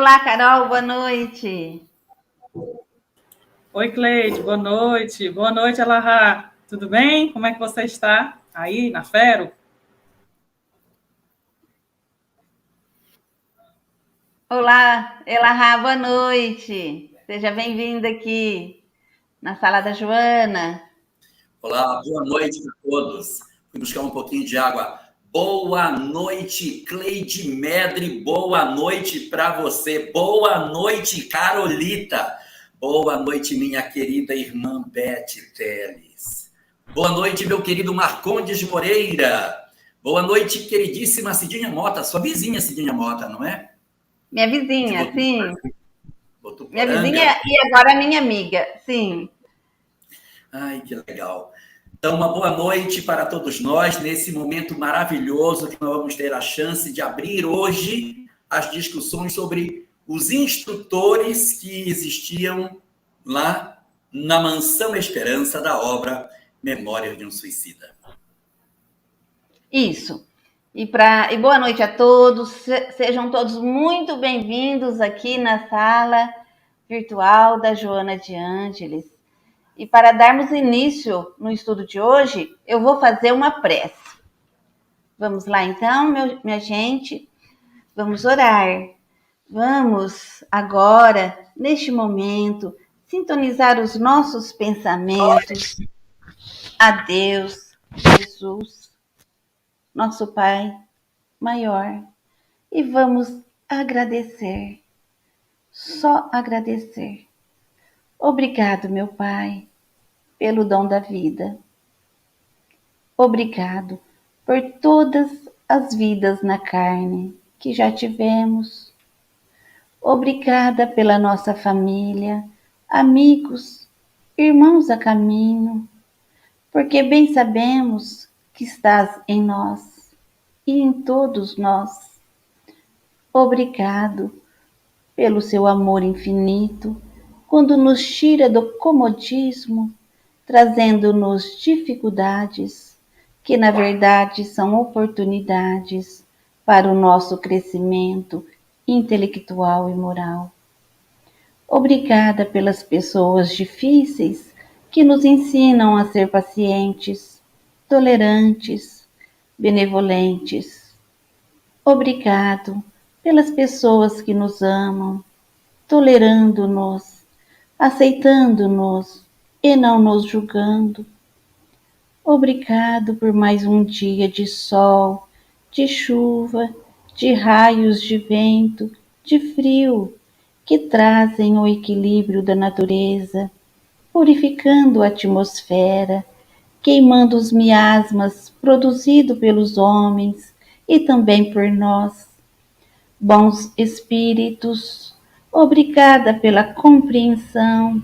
Olá, Carol, boa noite. Oi, Cleide, boa noite. Boa noite, Elahá. Tudo bem? Como é que você está aí na Fero? Olá, Elahá, boa noite. Seja bem-vinda aqui na sala da Joana. Olá, boa noite a todos. Fui buscar um pouquinho de água. Boa noite, Cleide Medre. Boa noite para você. Boa noite, Carolita. Boa noite, minha querida irmã Beth Teles. Boa noite, meu querido Marcondes Moreira. Boa noite, queridíssima Cidinha Mota. Sua vizinha, Cidinha Mota, não é? Minha vizinha, sim. Minha vizinha e agora minha amiga, sim. Ai, que legal. Então, uma boa noite para todos nós, nesse momento maravilhoso que nós vamos ter a chance de abrir hoje as discussões sobre os instrutores que existiam lá na Mansão Esperança da obra Memórias de um Suicida. Isso. E boa noite a todos, sejam todos muito bem-vindos aqui na sala virtual da Joana de Ângeles. E para darmos início no estudo de hoje, eu vou fazer uma prece. Vamos lá então, minha gente, vamos orar. Vamos agora, neste momento, sintonizar os nossos pensamentos a Deus, Jesus, nosso Pai maior, e vamos agradecer, só agradecer. Obrigado, meu Pai, pelo dom da vida. Obrigado por todas as vidas na carne que já tivemos. Obrigada pela nossa família, amigos, irmãos a caminho, porque bem sabemos que estás em nós e em todos nós. Obrigado pelo seu amor infinito, quando nos tira do comodismo, trazendo-nos dificuldades, que na verdade são oportunidades para o nosso crescimento intelectual e moral. Obrigada pelas pessoas difíceis que nos ensinam a ser pacientes, tolerantes, benevolentes. Obrigado pelas pessoas que nos amam, tolerando-nos, aceitando-nos e não nos julgando. Obrigado por mais um dia de sol, de chuva, de raios de vento, de frio, que trazem o equilíbrio da natureza, purificando a atmosfera, queimando os miasmas produzidos pelos homens e também por nós. Bons espíritos, obrigada pela compreensão,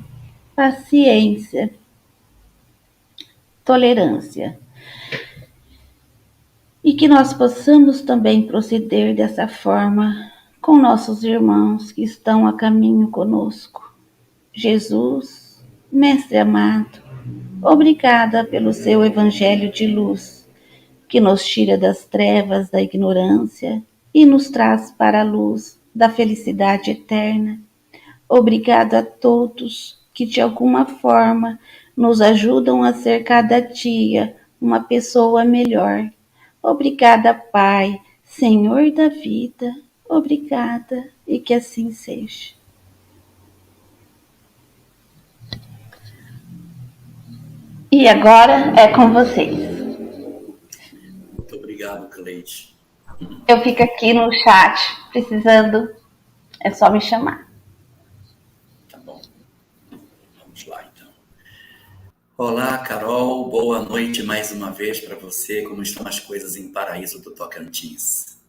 paciência, tolerância. E que nós possamos também proceder dessa forma com nossos irmãos que estão a caminho conosco. Jesus, Mestre amado, obrigada pelo seu evangelho de luz, que nos tira das trevas da ignorância e nos traz para a luz da felicidade eterna. Obrigada a todos que de alguma forma nos ajudam a ser cada dia uma pessoa melhor. Obrigada, Pai, Senhor da vida. Obrigada e que assim seja. E agora é com vocês. Muito obrigado, Cleide. Eu fico aqui no chat, precisando, é só me chamar. Tá bom. Vamos lá, então. Olá, Carol. Boa noite mais uma vez para você. Como estão as coisas em Paraíso do Tocantins?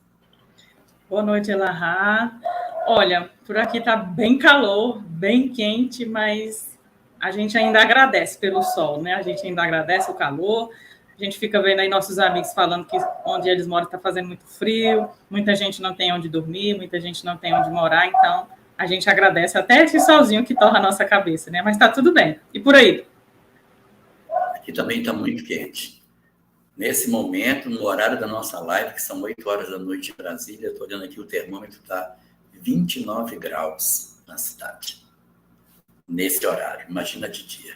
Boa noite, Elahá. Olha, por aqui está bem calor, bem quente, mas a gente ainda agradece pelo sol, né? A gente ainda agradece o calor. A gente fica vendo aí nossos amigos falando que onde eles moram está fazendo muito frio, muita gente não tem onde dormir, muita gente não tem onde morar, então a gente agradece até esse solzinho que torra a nossa cabeça, né? Mas está tudo bem. E por aí? Aqui também está muito quente. Nesse momento, no horário da nossa live, que são 8 horas da noite em Brasília, estou olhando aqui, o termômetro está 29 graus na cidade, nesse horário, imagina de dia.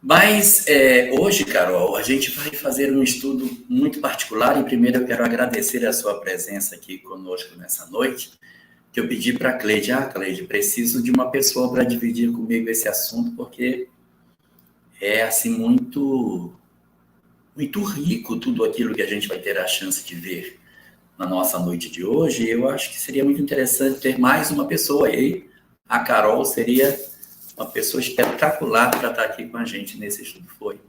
Mas hoje, Carol, a gente vai fazer um estudo muito particular, e primeiro eu quero agradecer a sua presença aqui conosco nessa noite, que eu pedi para a Cleide, Cleide, preciso de uma pessoa para dividir comigo esse assunto, porque é assim muito rico tudo aquilo que a gente vai ter a chance de ver na nossa noite de hoje. Eu acho que seria muito interessante ter mais uma pessoa aí. A Carol seria uma pessoa espetacular para estar aqui com a gente nesse estudo. Foi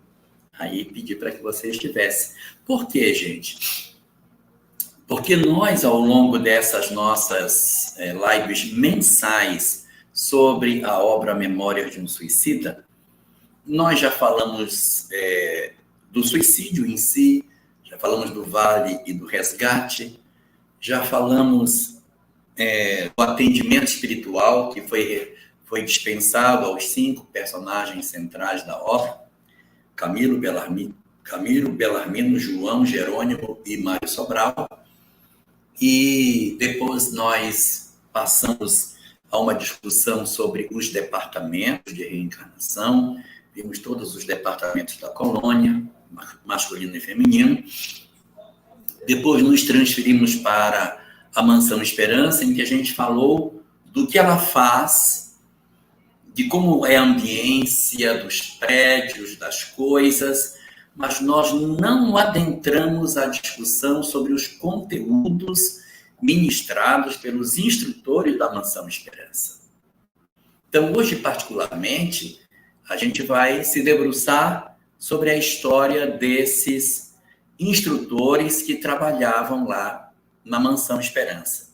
aí pedir para que você estivesse. Por quê, gente? Porque nós, ao longo dessas nossas lives mensais sobre a obra Memórias de um Suicida, nós já falamos do suicídio em si, já falamos do vale e do resgate, já falamos do atendimento espiritual, que foi dispensado aos 5 personagens centrais da obra, Camilo Bellarmino, João, Jerônimo e Mário Sobral. E depois nós passamos a uma discussão sobre os departamentos de reencarnação, vimos todos os departamentos da colônia, masculino e feminino. Depois nos transferimos para a Mansão Esperança, em que a gente falou do que ela faz, de como é a ambiência dos prédios, das coisas, mas nós não adentramos a discussão sobre os conteúdos ministrados pelos instrutores da Mansão Esperança. Então, hoje, particularmente, a gente vai se debruçar sobre a história desses instrutores que trabalhavam lá na Mansão Esperança.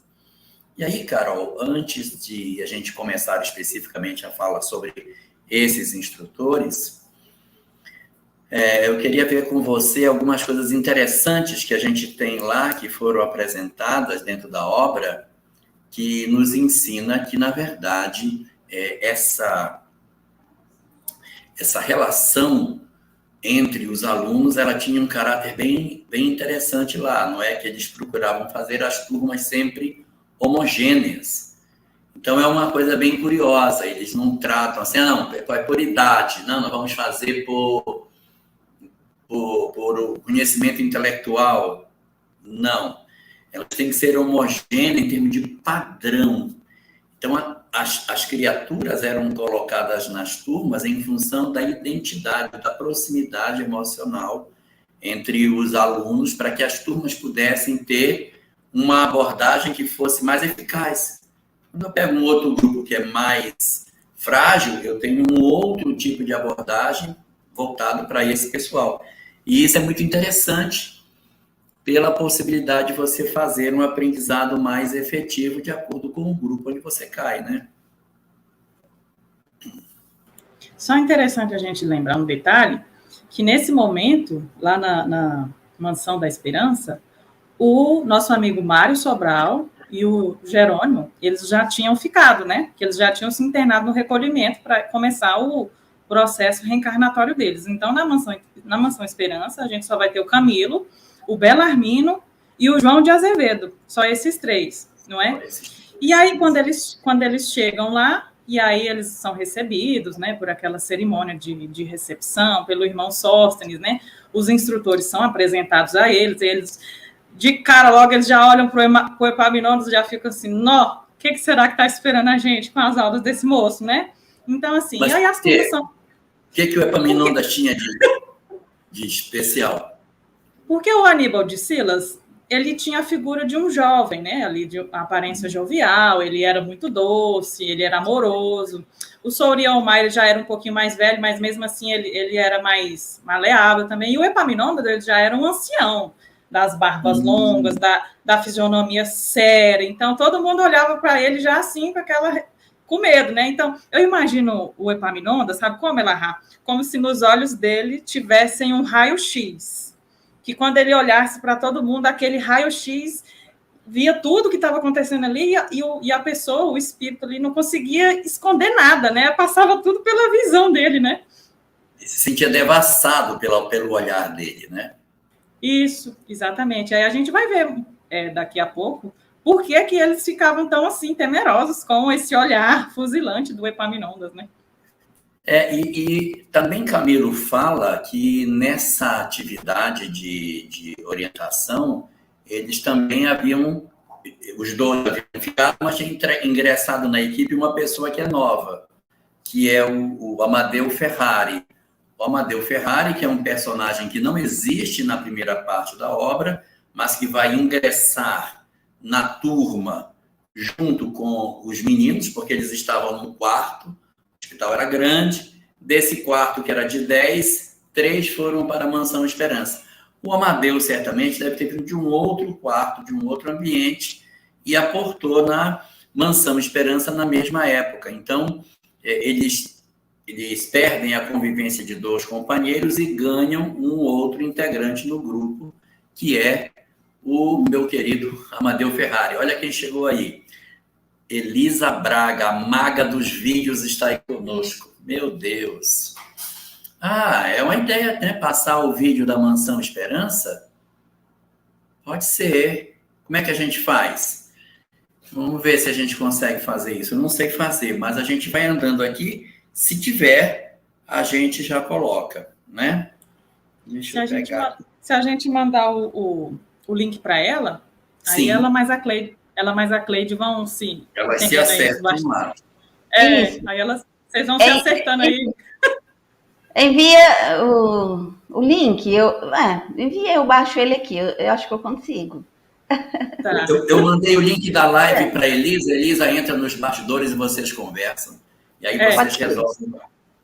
E aí, Carol, antes de a gente começar especificamente a fala sobre esses instrutores, eu queria ver com você algumas coisas interessantes que a gente tem lá, que foram apresentadas dentro da obra, que nos ensina que, na verdade, essa relação entre os alunos, ela tinha um caráter bem interessante lá, não é? Que eles procuravam fazer as turmas sempre homogêneas. Então, é uma coisa bem curiosa, eles não tratam assim, não, é por idade, não, nós vamos fazer por conhecimento intelectual. Não. Elas têm que ser homogêneas em termos de padrão. Então, as criaturas eram colocadas nas turmas em função da identidade, da proximidade emocional entre os alunos, para que as turmas pudessem ter uma abordagem que fosse mais eficaz. Quando eu pego um outro grupo que é mais frágil, eu tenho um outro tipo de abordagem voltado para esse pessoal. E isso é muito interessante, pela possibilidade de você fazer um aprendizado mais efetivo de acordo com o grupo onde você cai, né? Só interessante a gente lembrar um detalhe, que nesse momento, lá na Mansão da Esperança, o nosso amigo Mário Sobral e o Jerônimo, eles já tinham ficado, né? Que eles já tinham se internado no recolhimento para começar o processo reencarnatório deles. Então, na Mansão Esperança, a gente só vai ter o Camilo, o Bellarmino e o João de Azevedo, só esses 3, não é? E aí, quando eles chegam lá, e aí eles são recebidos, né, por aquela cerimônia de recepção, pelo irmão Sóstenes, né, os instrutores são apresentados a eles, de cara logo, eles já olham para o Epaminondas e já ficam assim, nó, o que será que está esperando a gente com as aulas desse moço, né? Então, assim, mas aí as turmas são... O que o Epaminondas tinha de especial? Porque o Aníbal de Silas, ele tinha a figura de um jovem, né? Ali de aparência jovial, ele era muito doce, ele era amoroso. O Souriomar, ele já era um pouquinho mais velho, mas mesmo assim ele era mais maleável também. E o Epaminondas, ele já era um ancião, das barbas longas, da fisionomia séria. Então, todo mundo olhava para ele já assim, com medo, né? Então, eu imagino o Epaminondas, sabe como, Elahá? Como se nos olhos dele tivessem um raio-x. Que quando ele olhasse para todo mundo, aquele raio-x via tudo que estava acontecendo ali e a pessoa, o espírito ali, não conseguia esconder nada, né? Passava tudo pela visão dele, né? Ele se sentia devassado pelo olhar dele, né? Isso, exatamente. Aí a gente vai ver daqui a pouco por que eles ficavam tão assim temerosos com esse olhar fuzilante do Epaminondas, né? E também Camilo fala que nessa atividade de orientação, eles também haviam, os dois haviam ficado, mas tinha ingressado na equipe uma pessoa que é nova, que é o Amadeu Ferrari. O Amadeu Ferrari, que é um personagem que não existe na primeira parte da obra, mas que vai ingressar na turma junto com os meninos, porque eles estavam num quarto, o hospital era grande, desse quarto que era de 10, 3 foram para a Mansão Esperança. O Amadeu, certamente, deve ter vindo de um outro quarto, de um outro ambiente, e aportou na Mansão Esperança na mesma época. Então, eles perdem a convivência de 2 companheiros e ganham um outro integrante no grupo, que é o meu querido Amadeu Ferrari. Olha quem chegou aí. Elisa Braga, a maga dos vídeos, está aí conosco. Meu Deus. É uma ideia, né? Passar o vídeo da Mansão Esperança? Pode ser. Como é que a gente faz? Vamos ver se a gente consegue fazer isso. Eu não sei fazer, mas a gente vai andando aqui. Se tiver, a gente já coloca, né? Deixa eu pegar. Se a gente mandar o link para ela, sim, aí ela mais a Cleide vão se... Elas se acertam lá. Aí vocês vão se acertando aí. Envia o link. Envia, eu baixo ele aqui. Eu acho que eu consigo. Tá. Eu mandei o link da live para Elisa. Elisa entra nos bastidores e vocês conversam. E aí vocês resolvem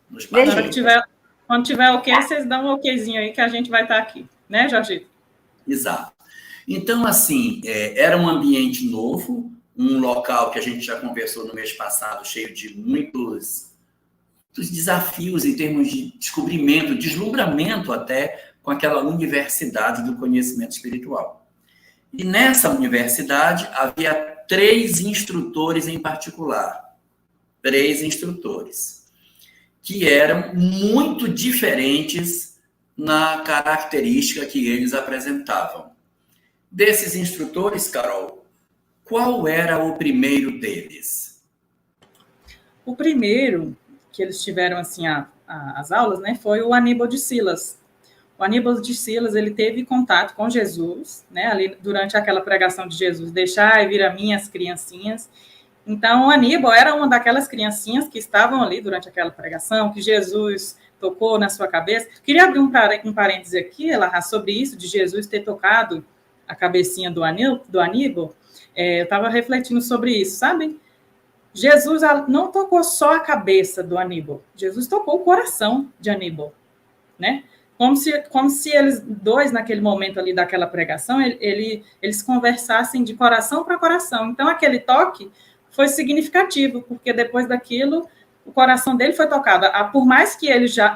nos bastidores. Quando tiver ok, vocês dão um okzinho aí que a gente vai estar aqui. Né, Jorgito? Exato. Então, assim, era um ambiente novo, um local que a gente já conversou no mês passado, cheio de muitos desafios em termos de descobrimento, deslumbramento até com aquela universidade do conhecimento espiritual. E nessa universidade havia 3 instrutores em particular. 3 instrutores, que eram muito diferentes na característica que eles apresentavam. Desses instrutores, Carol, qual era o primeiro deles? O primeiro que eles tiveram assim as aulas, né, foi o Aníbal de Silas. O Aníbal de Silas, ele teve contato com Jesus, né, ali durante aquela pregação de Jesus, deixai vir a mim as criancinhas. Então, o Aníbal era uma daquelas criancinhas que estavam ali durante aquela pregação, que Jesus tocou na sua cabeça. Queria abrir um parêntese aqui, Elahá, sobre isso, de Jesus ter tocado a cabecinha do Aníbal. Eu estava refletindo sobre isso, sabe? Jesus não tocou só a cabeça do Aníbal, Jesus tocou o coração de Aníbal, né? Como se eles dois, naquele momento ali daquela pregação, eles conversassem de coração para coração. Então, aquele toque foi significativo, porque depois daquilo, o coração dele foi tocado. Por mais que ele já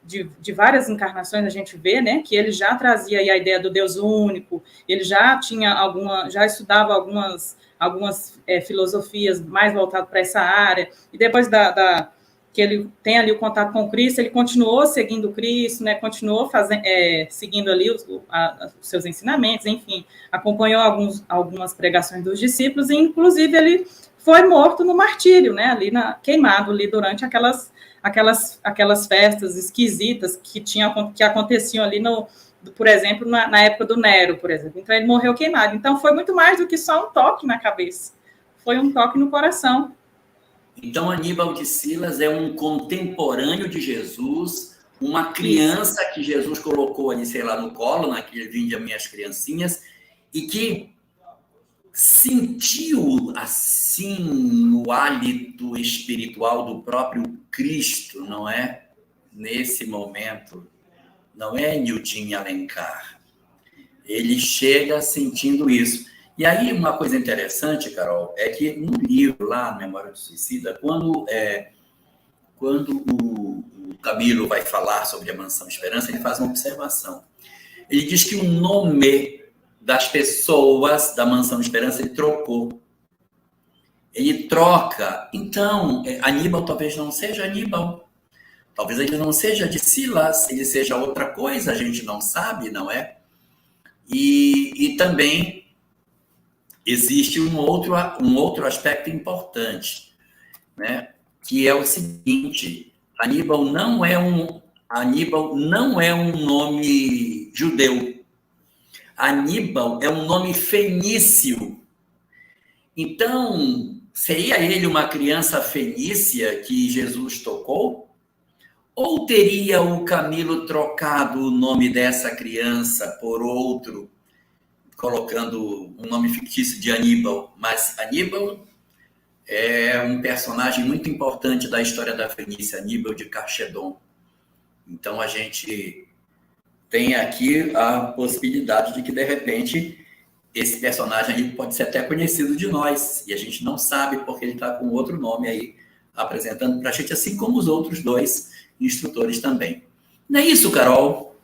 de várias encarnações a gente vê, né, que ele já trazia aí a ideia do Deus único, ele já tinha já estudava algumas filosofias mais voltadas para essa área, e depois que ele tem ali o contato com Cristo, ele continuou seguindo Cristo, né, continuou seguindo ali os seus ensinamentos, enfim, acompanhou algumas pregações dos discípulos, e inclusive ele foi morto no martírio, né, ali queimado ali durante aquelas festas esquisitas que aconteciam ali por exemplo, na época do Nero, por exemplo. Então, ele morreu queimado. Então, foi muito mais do que só um toque na cabeça. Foi um toque no coração. Então, Aníbal de Silas é um contemporâneo de Jesus, uma criança que Jesus colocou ali, sei lá, no colo, naquele vinde a minhas criancinhas, e que sentiu, assim, o hálito espiritual do próprio Cristo, não é? Nesse momento. Não é Nildin Alencar. Ele chega sentindo isso. E aí, uma coisa interessante, Carol, é que no livro, lá, Memória do Suicida, quando o Camilo vai falar sobre a Mansão Esperança, ele faz uma observação. Ele diz que o nome das pessoas da Mansão Esperança ele trocou. Ele troca. Então, Aníbal talvez não seja Aníbal. Talvez ele não seja de Silas, ele seja outra coisa, a gente não sabe, não é? E também existe um outro aspecto importante, né? Que é o seguinte: Aníbal não é um nome judeu. Aníbal é um nome fenício. Então, seria ele uma criança fenícia que Jesus tocou? Ou teria o Camilo trocado o nome dessa criança por outro, colocando um nome fictício de Aníbal? Mas Aníbal é um personagem muito importante da história da Fenícia, Aníbal de Carchedon. Então, a gente tem aqui a possibilidade de que, de repente, esse personagem aí pode ser até conhecido de nós, e a gente não sabe porque ele está com outro nome aí, apresentando para a gente, assim como os outros dois instrutores também. Não é isso, Carol?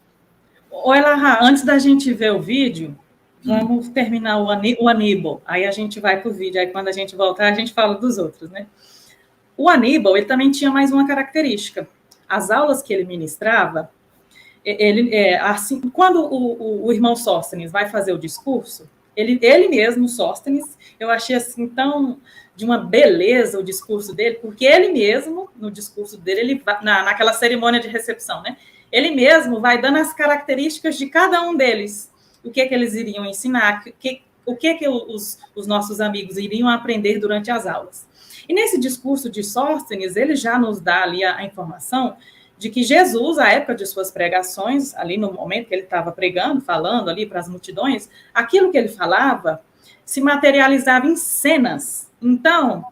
Oi, Larra, antes da gente ver o vídeo, vamos terminar o Aníbal, aí a gente vai para o vídeo, aí quando a gente voltar, a gente fala dos outros, né? O Aníbal, ele também tinha mais uma característica. As aulas que ele ministrava, assim, quando o irmão Sóstenes vai fazer o discurso, ele mesmo, Sóstenes, eu achei assim tão de uma beleza o discurso dele, porque ele mesmo, no discurso dele, ele naquela cerimônia de recepção, né? Ele mesmo vai dando as características de cada um deles, o que eles iriam ensinar, o que os nossos amigos iriam aprender durante as aulas. E nesse discurso de Sóstenes, ele já nos dá ali a informação de que Jesus, à época de suas pregações, ali no momento que ele estava pregando, falando ali para as multidões, aquilo que ele falava se materializava em cenas. Então,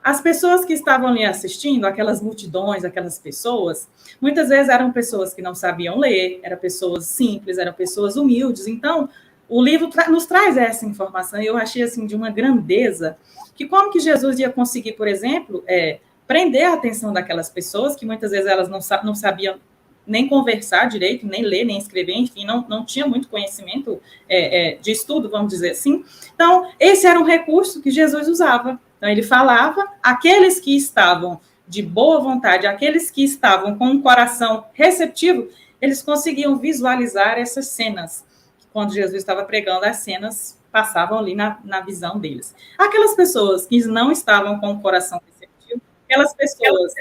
as pessoas que estavam ali assistindo, aquelas multidões, aquelas pessoas, muitas vezes eram pessoas que não sabiam ler, eram pessoas simples, eram pessoas humildes. Então, o livro nos traz essa informação, e eu achei assim de uma grandeza, que como que Jesus ia conseguir, por exemplo, prender a atenção daquelas pessoas, que muitas vezes elas não sabiam nem conversar direito, nem ler, nem escrever, enfim, não tinha muito conhecimento de estudo, vamos dizer assim. Então, esse era um recurso que Jesus usava. Então, ele falava, aqueles que estavam de boa vontade, aqueles que estavam com um coração receptivo, eles conseguiam visualizar essas cenas. Quando Jesus estava pregando, as cenas passavam ali na visão deles. Aquelas pessoas que não estavam com o coração receptivo, aquelas pessoas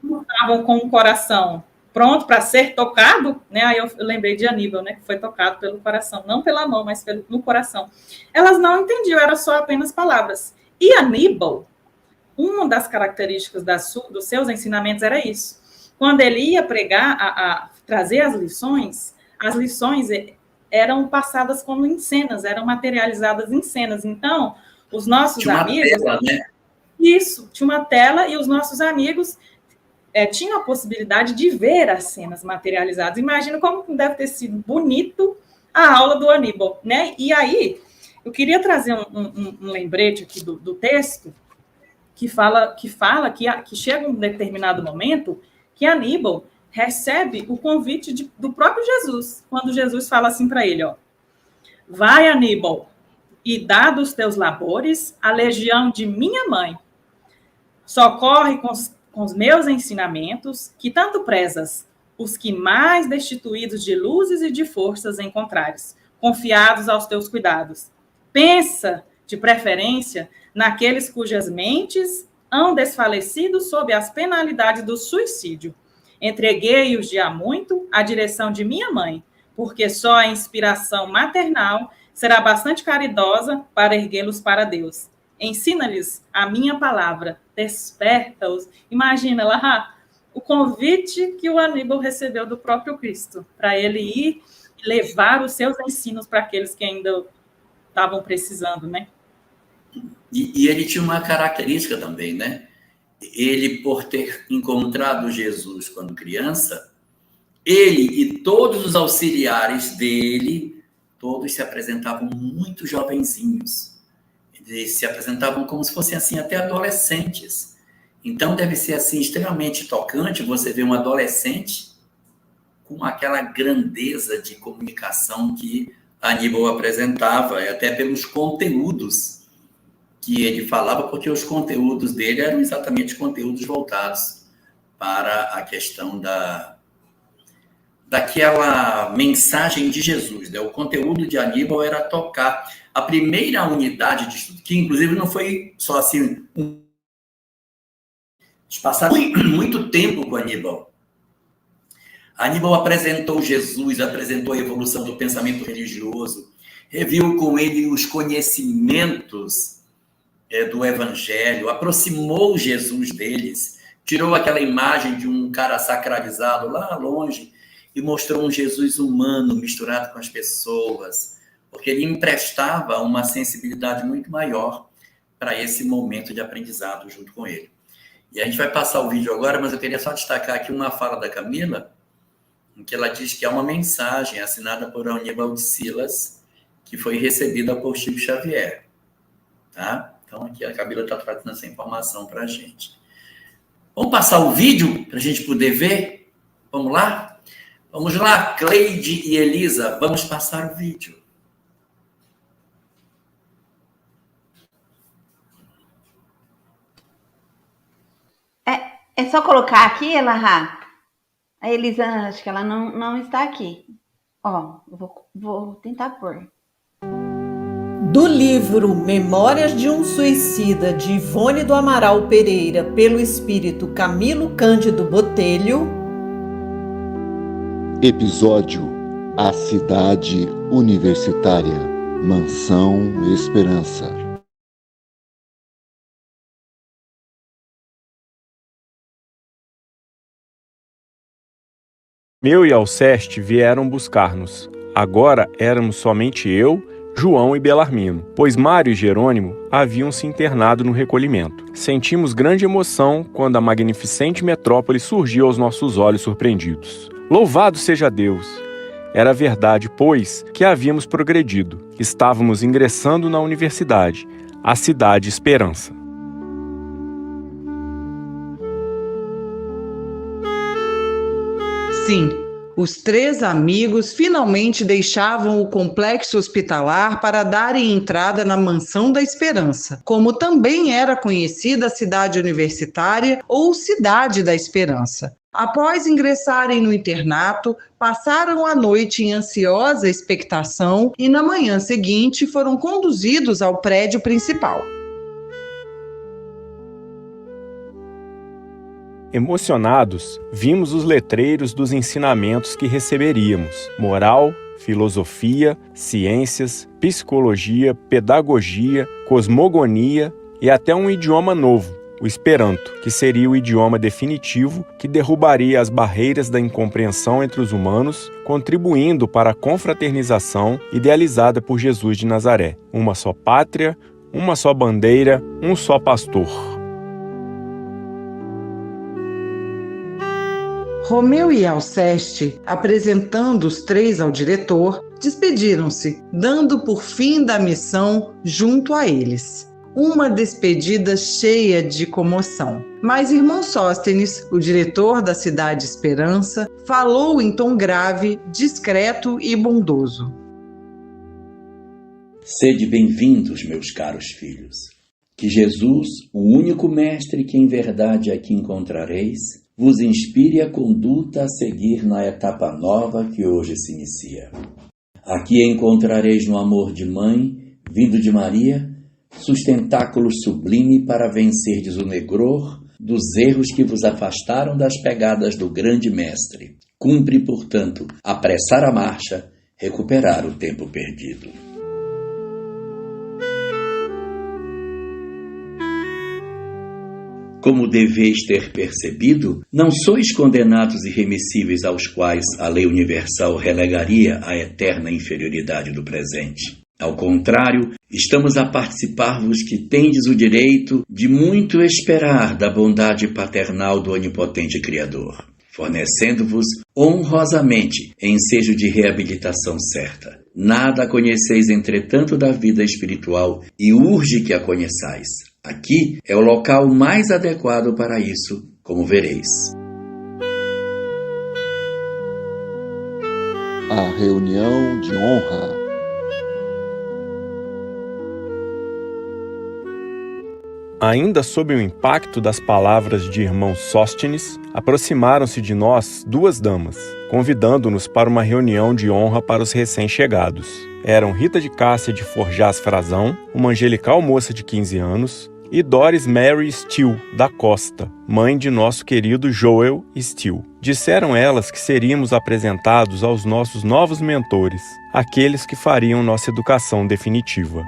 não estavam com o coração pronto para ser tocado, né? Aí eu lembrei de Aníbal, né? Que foi tocado pelo coração, não pela mão, mas no coração. Elas não entendiam, eram só apenas palavras. E Aníbal, uma das características dos seus ensinamentos era isso. Quando ele ia pregar, trazer as lições eram passadas como em cenas, eram materializadas em cenas. Então, os nossos amigos... Tela, né? Isso, tinha uma tela, e os nossos amigos tinham a possibilidade de ver as cenas materializadas. Imagina como deve ter sido bonito a aula do Aníbal, né? E aí, eu queria trazer um lembrete aqui do texto, que chega um determinado momento que Aníbal recebe o convite do próprio Jesus, quando Jesus fala assim para ele, ó: vai, Aníbal, e dá dos teus labores a legião de minha mãe. Socorre com os meus ensinamentos, que tanto prezas, os que mais destituídos de luzes e de forças encontrares, confiados aos teus cuidados. Pensa, de preferência, naqueles cujas mentes hão desfalecido sob as penalidades do suicídio. Entreguei-os de há muito à direção de minha mãe, porque só a inspiração maternal será bastante caridosa para erguê-los para Deus. Ensina-lhes a minha palavra, desperta-os. Imagina lá o convite que o Aníbal recebeu do próprio Cristo, para ele ir levar os seus ensinos para aqueles que ainda estavam precisando, né? E ele tinha uma característica também, né? Ele, por ter encontrado Jesus quando criança, ele e todos os auxiliares dele, todos se apresentavam muito jovenzinhos. Eles se apresentavam como se fossem, assim, até adolescentes. Então, deve ser, assim, extremamente tocante você ver um adolescente com aquela grandeza de comunicação que Aníbal apresentava, até pelos conteúdos que ele falava, porque os conteúdos dele eram exatamente conteúdos voltados para a questão daquela mensagem de Jesus, né? O conteúdo de Aníbal era tocar a primeira unidade de estudo, que inclusive não foi só assim, passaram muito tempo com Aníbal. Aníbal apresentou Jesus, apresentou a evolução do pensamento religioso, reviu com ele os conhecimentos do Evangelho, aproximou Jesus deles, tirou aquela imagem de um cara sacralizado lá longe e mostrou um Jesus humano misturado com as pessoas, porque ele emprestava uma sensibilidade muito maior para esse momento de aprendizado junto com ele. E a gente vai passar o vídeo agora, mas eu queria só destacar aqui uma fala da Camila, em que ela diz que é uma mensagem assinada por Aníbal de Silas, que foi recebida por Chico Xavier. Tá? Então, aqui a Camila está trazendo essa informação para a gente. Vamos passar o vídeo para a gente poder ver? Vamos lá? Vamos lá, Cleide e Elisa, vamos passar o vídeo. É só colocar aqui, Elahá. A Elisa, acho que ela não está aqui. Ó, vou tentar pôr. Do livro Memórias de um Suicida, de Ivone do Amaral Pereira, pelo espírito Camilo Cândido Botelho. Episódio A Cidade Universitária, Mansão Esperança. Meu e Alceste vieram buscar-nos. Agora éramos somente eu, João e Belarmino, pois Mário e Jerônimo haviam se internado no recolhimento. Sentimos grande emoção quando a magnificente metrópole surgiu aos nossos olhos surpreendidos. Louvado seja Deus! Era verdade, pois, que havíamos progredido. Estávamos ingressando na universidade, a Cidade Esperança. Sim, os três amigos finalmente deixavam o complexo hospitalar para darem entrada na Mansão da Esperança, como também era conhecida a cidade universitária ou Cidade da Esperança. Após ingressarem no internato, passaram a noite em ansiosa expectação e na manhã seguinte foram conduzidos ao prédio principal. Emocionados, vimos os letreiros dos ensinamentos que receberíamos: moral, filosofia, ciências, psicologia, pedagogia, cosmogonia e até um idioma novo, o Esperanto, que seria o idioma definitivo que derrubaria as barreiras da incompreensão entre os humanos, contribuindo para a confraternização idealizada por Jesus de Nazaré. Uma só pátria, uma só bandeira, um só pastor. Romeu e Alceste, apresentando os três ao diretor, despediram-se, dando por fim da missão junto a eles. Uma despedida cheia de comoção. Mas irmão Sóstenes, o diretor da Cidade Esperança, falou em tom grave, discreto e bondoso. Sede bem-vindos, meus caros filhos. Que Jesus, o único mestre que em verdade aqui encontrareis, vos inspire a conduta a seguir na etapa nova que hoje se inicia. Aqui encontrareis no amor de mãe, vindo de Maria, sustentáculo sublime para vencerdes o negror dos erros que vos afastaram das pegadas do grande mestre. Cumpre, portanto, apressar a marcha, recuperar o tempo perdido. Como deveis ter percebido, não sois condenados irremissíveis aos quais a lei universal relegaria à eterna inferioridade do presente. Ao contrário, estamos a participar-vos que tendes o direito de muito esperar da bondade paternal do onipotente Criador, fornecendo-vos honrosamente ensejo de reabilitação certa. Nada conheceis, entretanto, da vida espiritual e urge que a conheçais. Aqui é o local mais adequado para isso, como vereis. A reunião de honra. Ainda sob o impacto das palavras de irmão Sóstenes, aproximaram-se de nós 2 damas, convidando-nos para uma reunião de honra para os recém-chegados. Eram Rita de Cássia de Forjás Frazão, uma angelical moça de 15 anos, e Doris Mary Steele da Costa, mãe de nosso querido Joel Steele. Disseram elas que seríamos apresentados aos nossos novos mentores, aqueles que fariam nossa educação definitiva.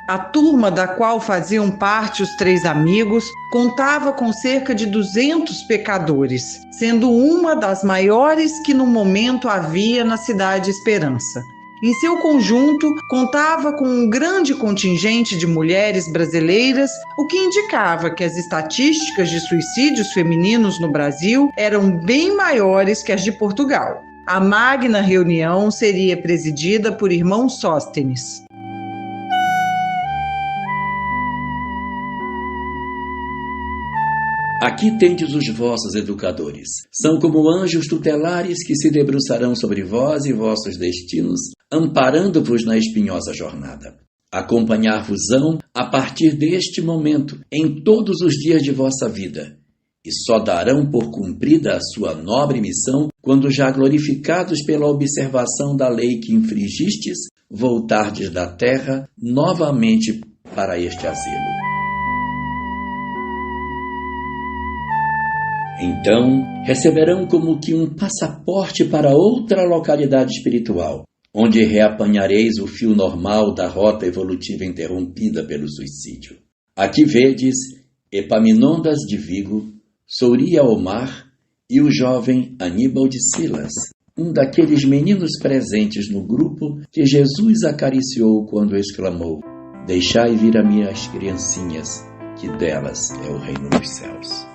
A turma da qual faziam parte os 3 amigos contava com cerca de 200 pecadores, sendo uma das maiores que no momento havia na Cidade Esperança. Em seu conjunto, contava com um grande contingente de mulheres brasileiras, o que indicava que as estatísticas de suicídios femininos no Brasil eram bem maiores que as de Portugal. A magna reunião seria presidida por irmão Sóstenes. Aqui tendes os vossos educadores. São como anjos tutelares que se debruçarão sobre vós e vossos destinos, amparando-vos na espinhosa jornada. Acompanhar-vos-ão a partir deste momento, em todos os dias de vossa vida, e só darão por cumprida a sua nobre missão quando, já glorificados pela observação da lei que infringistes, voltardes da terra novamente para este asilo. Então, receberão como que um passaporte para outra localidade espiritual, onde reapanhareis o fio normal da rota evolutiva interrompida pelo suicídio. Aqui vedes Epaminondas de Vigo, Souria Omar e o jovem Aníbal de Silas, um daqueles meninos presentes no grupo que Jesus acariciou quando exclamou: "Deixai vir a minhas criancinhas, que delas é o reino dos céus."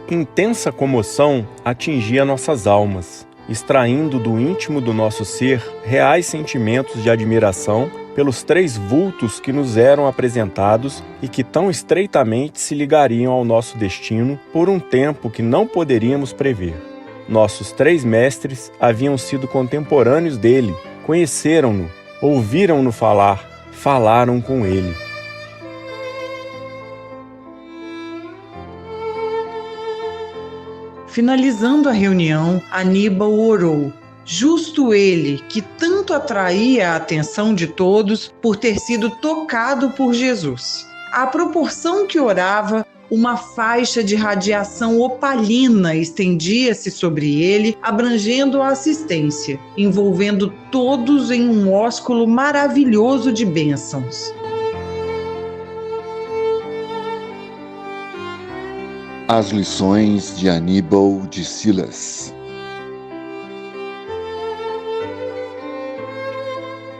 Intensa comoção atingia nossas almas, extraindo do íntimo do nosso ser reais sentimentos de admiração pelos 3 vultos que nos eram apresentados e que tão estreitamente se ligariam ao nosso destino por um tempo que não poderíamos prever. Nossos 3 mestres haviam sido contemporâneos dele, conheceram-no, ouviram-no falar, falaram com ele. Finalizando a reunião, Aníbal orou. Justo ele, que tanto atraía a atenção de todos por ter sido tocado por Jesus. À proporção que orava, uma faixa de radiação opalina estendia-se sobre ele, abrangendo a assistência, envolvendo todos em um ósculo maravilhoso de bênçãos. As lições de Aníbal de Silas.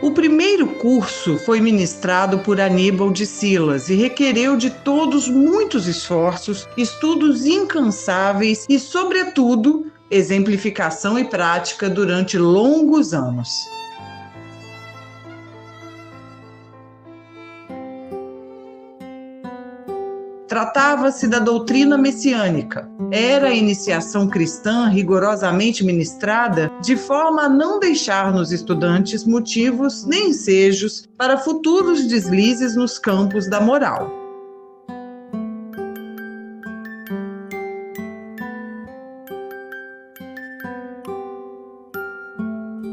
O primeiro curso foi ministrado por Aníbal de Silas e requereu de todos muitos esforços, estudos incansáveis e, sobretudo, exemplificação e prática durante longos anos. Tratava-se da doutrina messiânica. Era a iniciação cristã rigorosamente ministrada de forma a não deixar nos estudantes motivos nem ensejos para futuros deslizes nos campos da moral.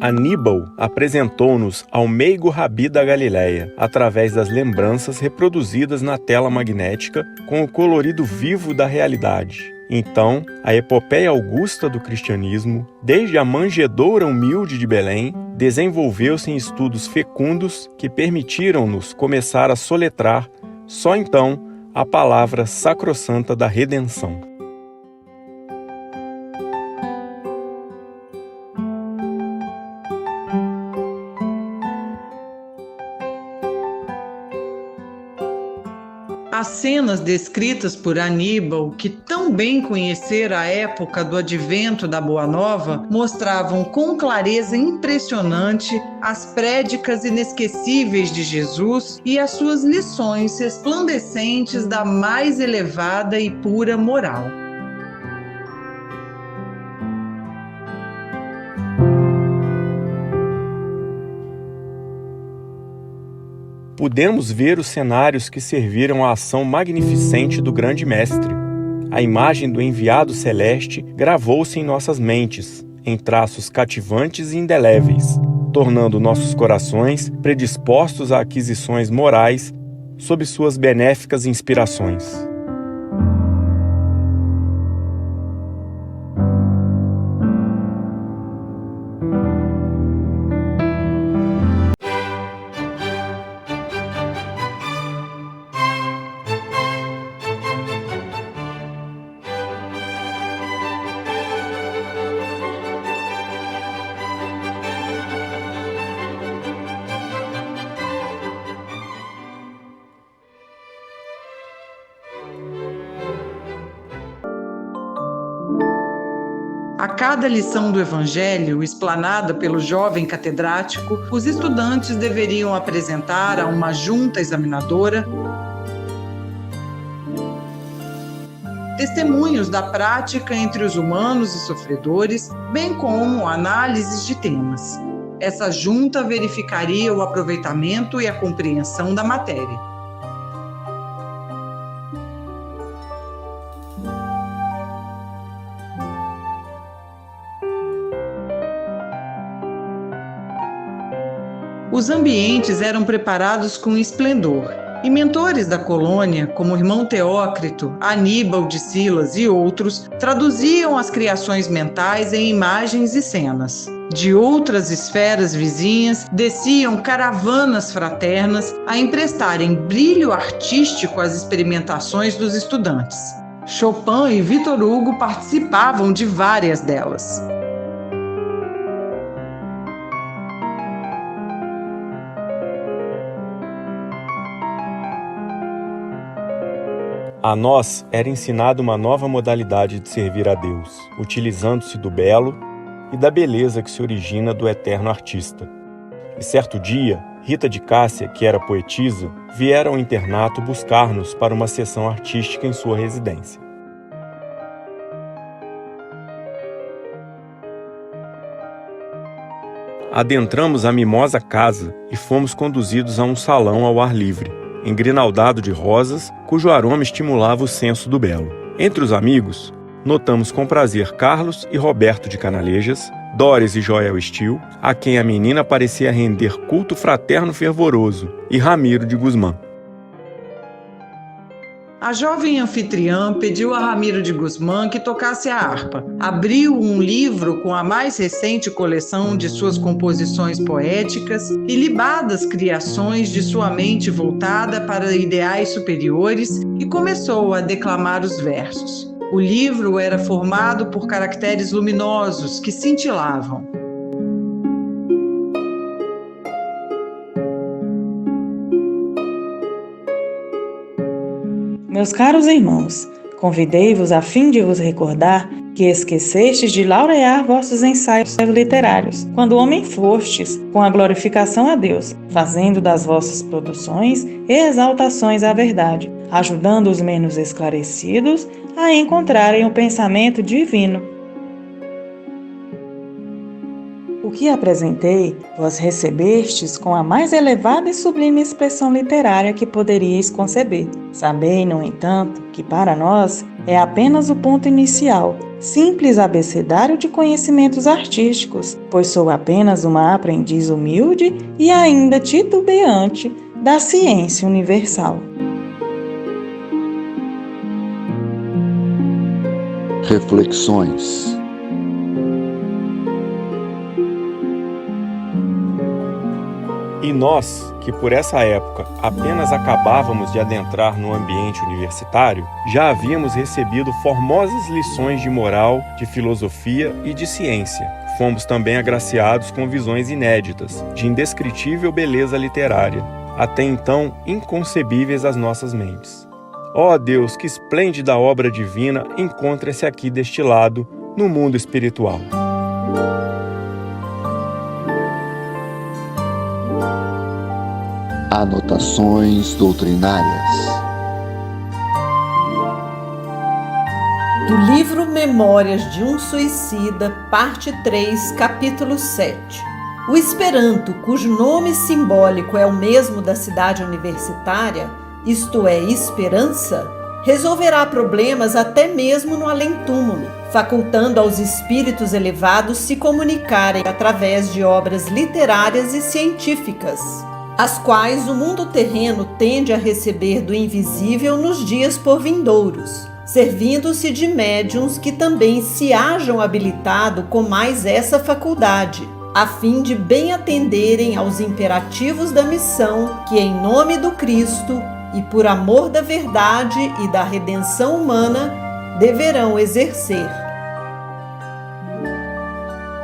Aníbal apresentou-nos ao meigo Rabi da Galileia, através das lembranças reproduzidas na tela magnética com o colorido vivo da realidade. Então, a epopeia augusta do cristianismo, desde a manjedoura humilde de Belém, desenvolveu-se em estudos fecundos que permitiram-nos começar a soletrar, só então, a palavra sacrossanta da redenção. As cenas descritas por Aníbal, que tão bem conhecera a época do advento da Boa Nova, mostravam com clareza impressionante as prédicas inesquecíveis de Jesus e as suas lições resplandecentes da mais elevada e pura moral. pudemos ver os cenários que serviram à ação magnificente do grande mestre. A imagem do enviado celeste gravou-se em nossas mentes, em traços cativantes e indeléveis, tornando nossos corações predispostos a aquisições morais sob suas benéficas inspirações. A cada lição do Evangelho, explanada pelo jovem catedrático, os estudantes deveriam apresentar a uma junta examinadora testemunhos da prática entre os humanos e sofredores, bem como análises de temas. Essa junta verificaria o aproveitamento e a compreensão da matéria. Os ambientes eram preparados com esplendor, e mentores da colônia, como o irmão Teócrito, Aníbal de Silas e outros, traduziam as criações mentais em imagens e cenas. De outras esferas vizinhas, desciam caravanas fraternas a emprestarem brilho artístico às experimentações dos estudantes. Chopin e Victor Hugo participavam de várias delas. A nós era ensinada uma nova modalidade de servir a Deus, utilizando-se do belo e da beleza que se origina do eterno artista. E certo dia, Rita de Cássia, que era poetisa, viera ao internato buscar-nos para uma sessão artística em sua residência. Adentramos a mimosa casa e fomos conduzidos a um salão ao ar livre, engrinaldado de rosas, cujo aroma estimulava o senso do belo. Entre os amigos, notamos com prazer Carlos e Roberto de Canalejas, Doris e Joel Stil, a quem a menina parecia render culto fraterno fervoroso, e Ramiro de Guzmán. A jovem anfitriã pediu a Ramiro de Guzmán que tocasse a harpa. Abriu um livro com a mais recente coleção de suas composições poéticas e libadas criações de sua mente voltada para ideais superiores e começou a declamar os versos. O livro era formado por caracteres luminosos que cintilavam. Meus caros irmãos, convidei-vos a fim de vos recordar que esquecestes de laurear vossos ensaios literários, quando homem fostes, com a glorificação a Deus, fazendo das vossas produções exaltações à verdade, ajudando os menos esclarecidos a encontrarem o pensamento divino. O que apresentei, vós recebestes com a mais elevada e sublime expressão literária que poderíeis conceber. Sabei, no entanto, que para nós é apenas o ponto inicial, simples abecedário de conhecimentos artísticos, pois sou apenas uma aprendiz humilde e ainda titubeante da ciência universal. Reflexões. E nós, que por essa época apenas acabávamos de adentrar no ambiente universitário, já havíamos recebido formosas lições de moral, de filosofia e de ciência. Fomos também agraciados com visões inéditas, de indescritível beleza literária, até então inconcebíveis às nossas mentes. Ó Deus, que esplêndida obra divina encontra-se aqui destilado no mundo espiritual. Anotações doutrinárias. Do livro Memórias de um Suicida, parte 3, capítulo 7. O Esperanto, cujo nome simbólico é o mesmo da cidade universitária, isto é, esperança, resolverá problemas até mesmo no além-túmulo, facultando aos espíritos elevados se comunicarem através de obras literárias e científicas, as quais o mundo terreno tende a receber do invisível nos dias por vindouros, servindo-se de médiuns que também se hajam habilitado com mais essa faculdade, a fim de bem atenderem aos imperativos da missão que, em nome do Cristo e por amor da verdade e da redenção humana, deverão exercer.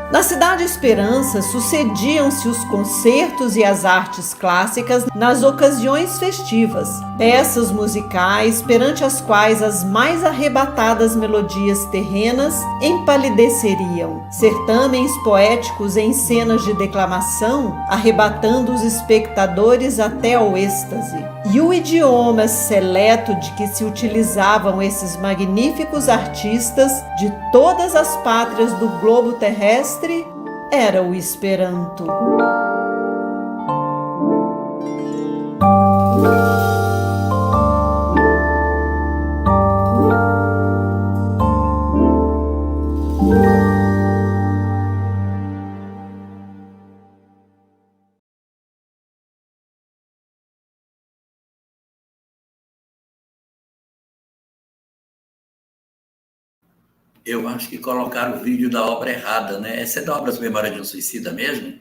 Na Cidade Esperança sucediam-se os concertos e as artes clássicas nas ocasiões festivas, peças musicais perante as quais as mais arrebatadas melodias terrenas empalideceriam, certames poéticos em cenas de declamação, arrebatando os espectadores até ao êxtase. E o idioma seleto de que se utilizavam esses magníficos artistas de todas as pátrias do globo terrestre era o Esperanto. Eu acho que colocaram o vídeo da obra errada, né? Essa é da obra Memórias de um Suicida mesmo?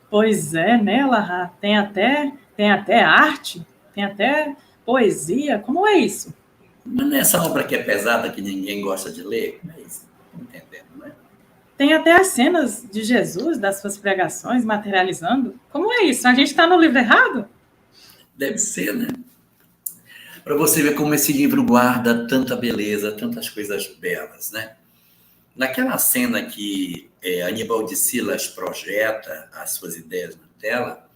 Pois é, né, Lahá? Tem até arte, tem até poesia. Como é isso? Mas nessa obra que é pesada, que ninguém gosta de ler, como é isso? Não entendendo, né? Tem até as cenas de Jesus, das suas pregações, materializando. Como é isso? A gente está no livro errado? Deve ser, né? Para você ver como esse livro guarda tanta beleza, tantas coisas belas, né? Naquela cena que Aníbal de Silas projeta as suas ideias na tela,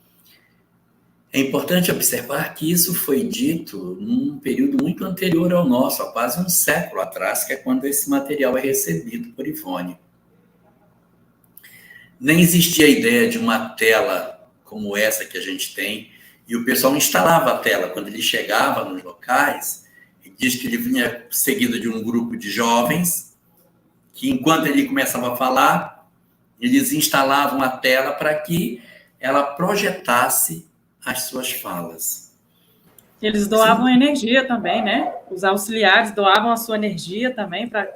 é importante observar que isso foi dito num período muito anterior ao nosso, há quase um século atrás, que é quando esse material é recebido por Ivone. Nem existia a ideia de uma tela como essa que a gente tem, e o pessoal instalava a tela. Quando ele chegava nos locais, ele diz que ele vinha seguido de um grupo de jovens, que enquanto ele começava a falar, eles instalavam a tela para que ela projetasse as suas falas. Eles doavam energia também, né? Os auxiliares doavam a sua energia também para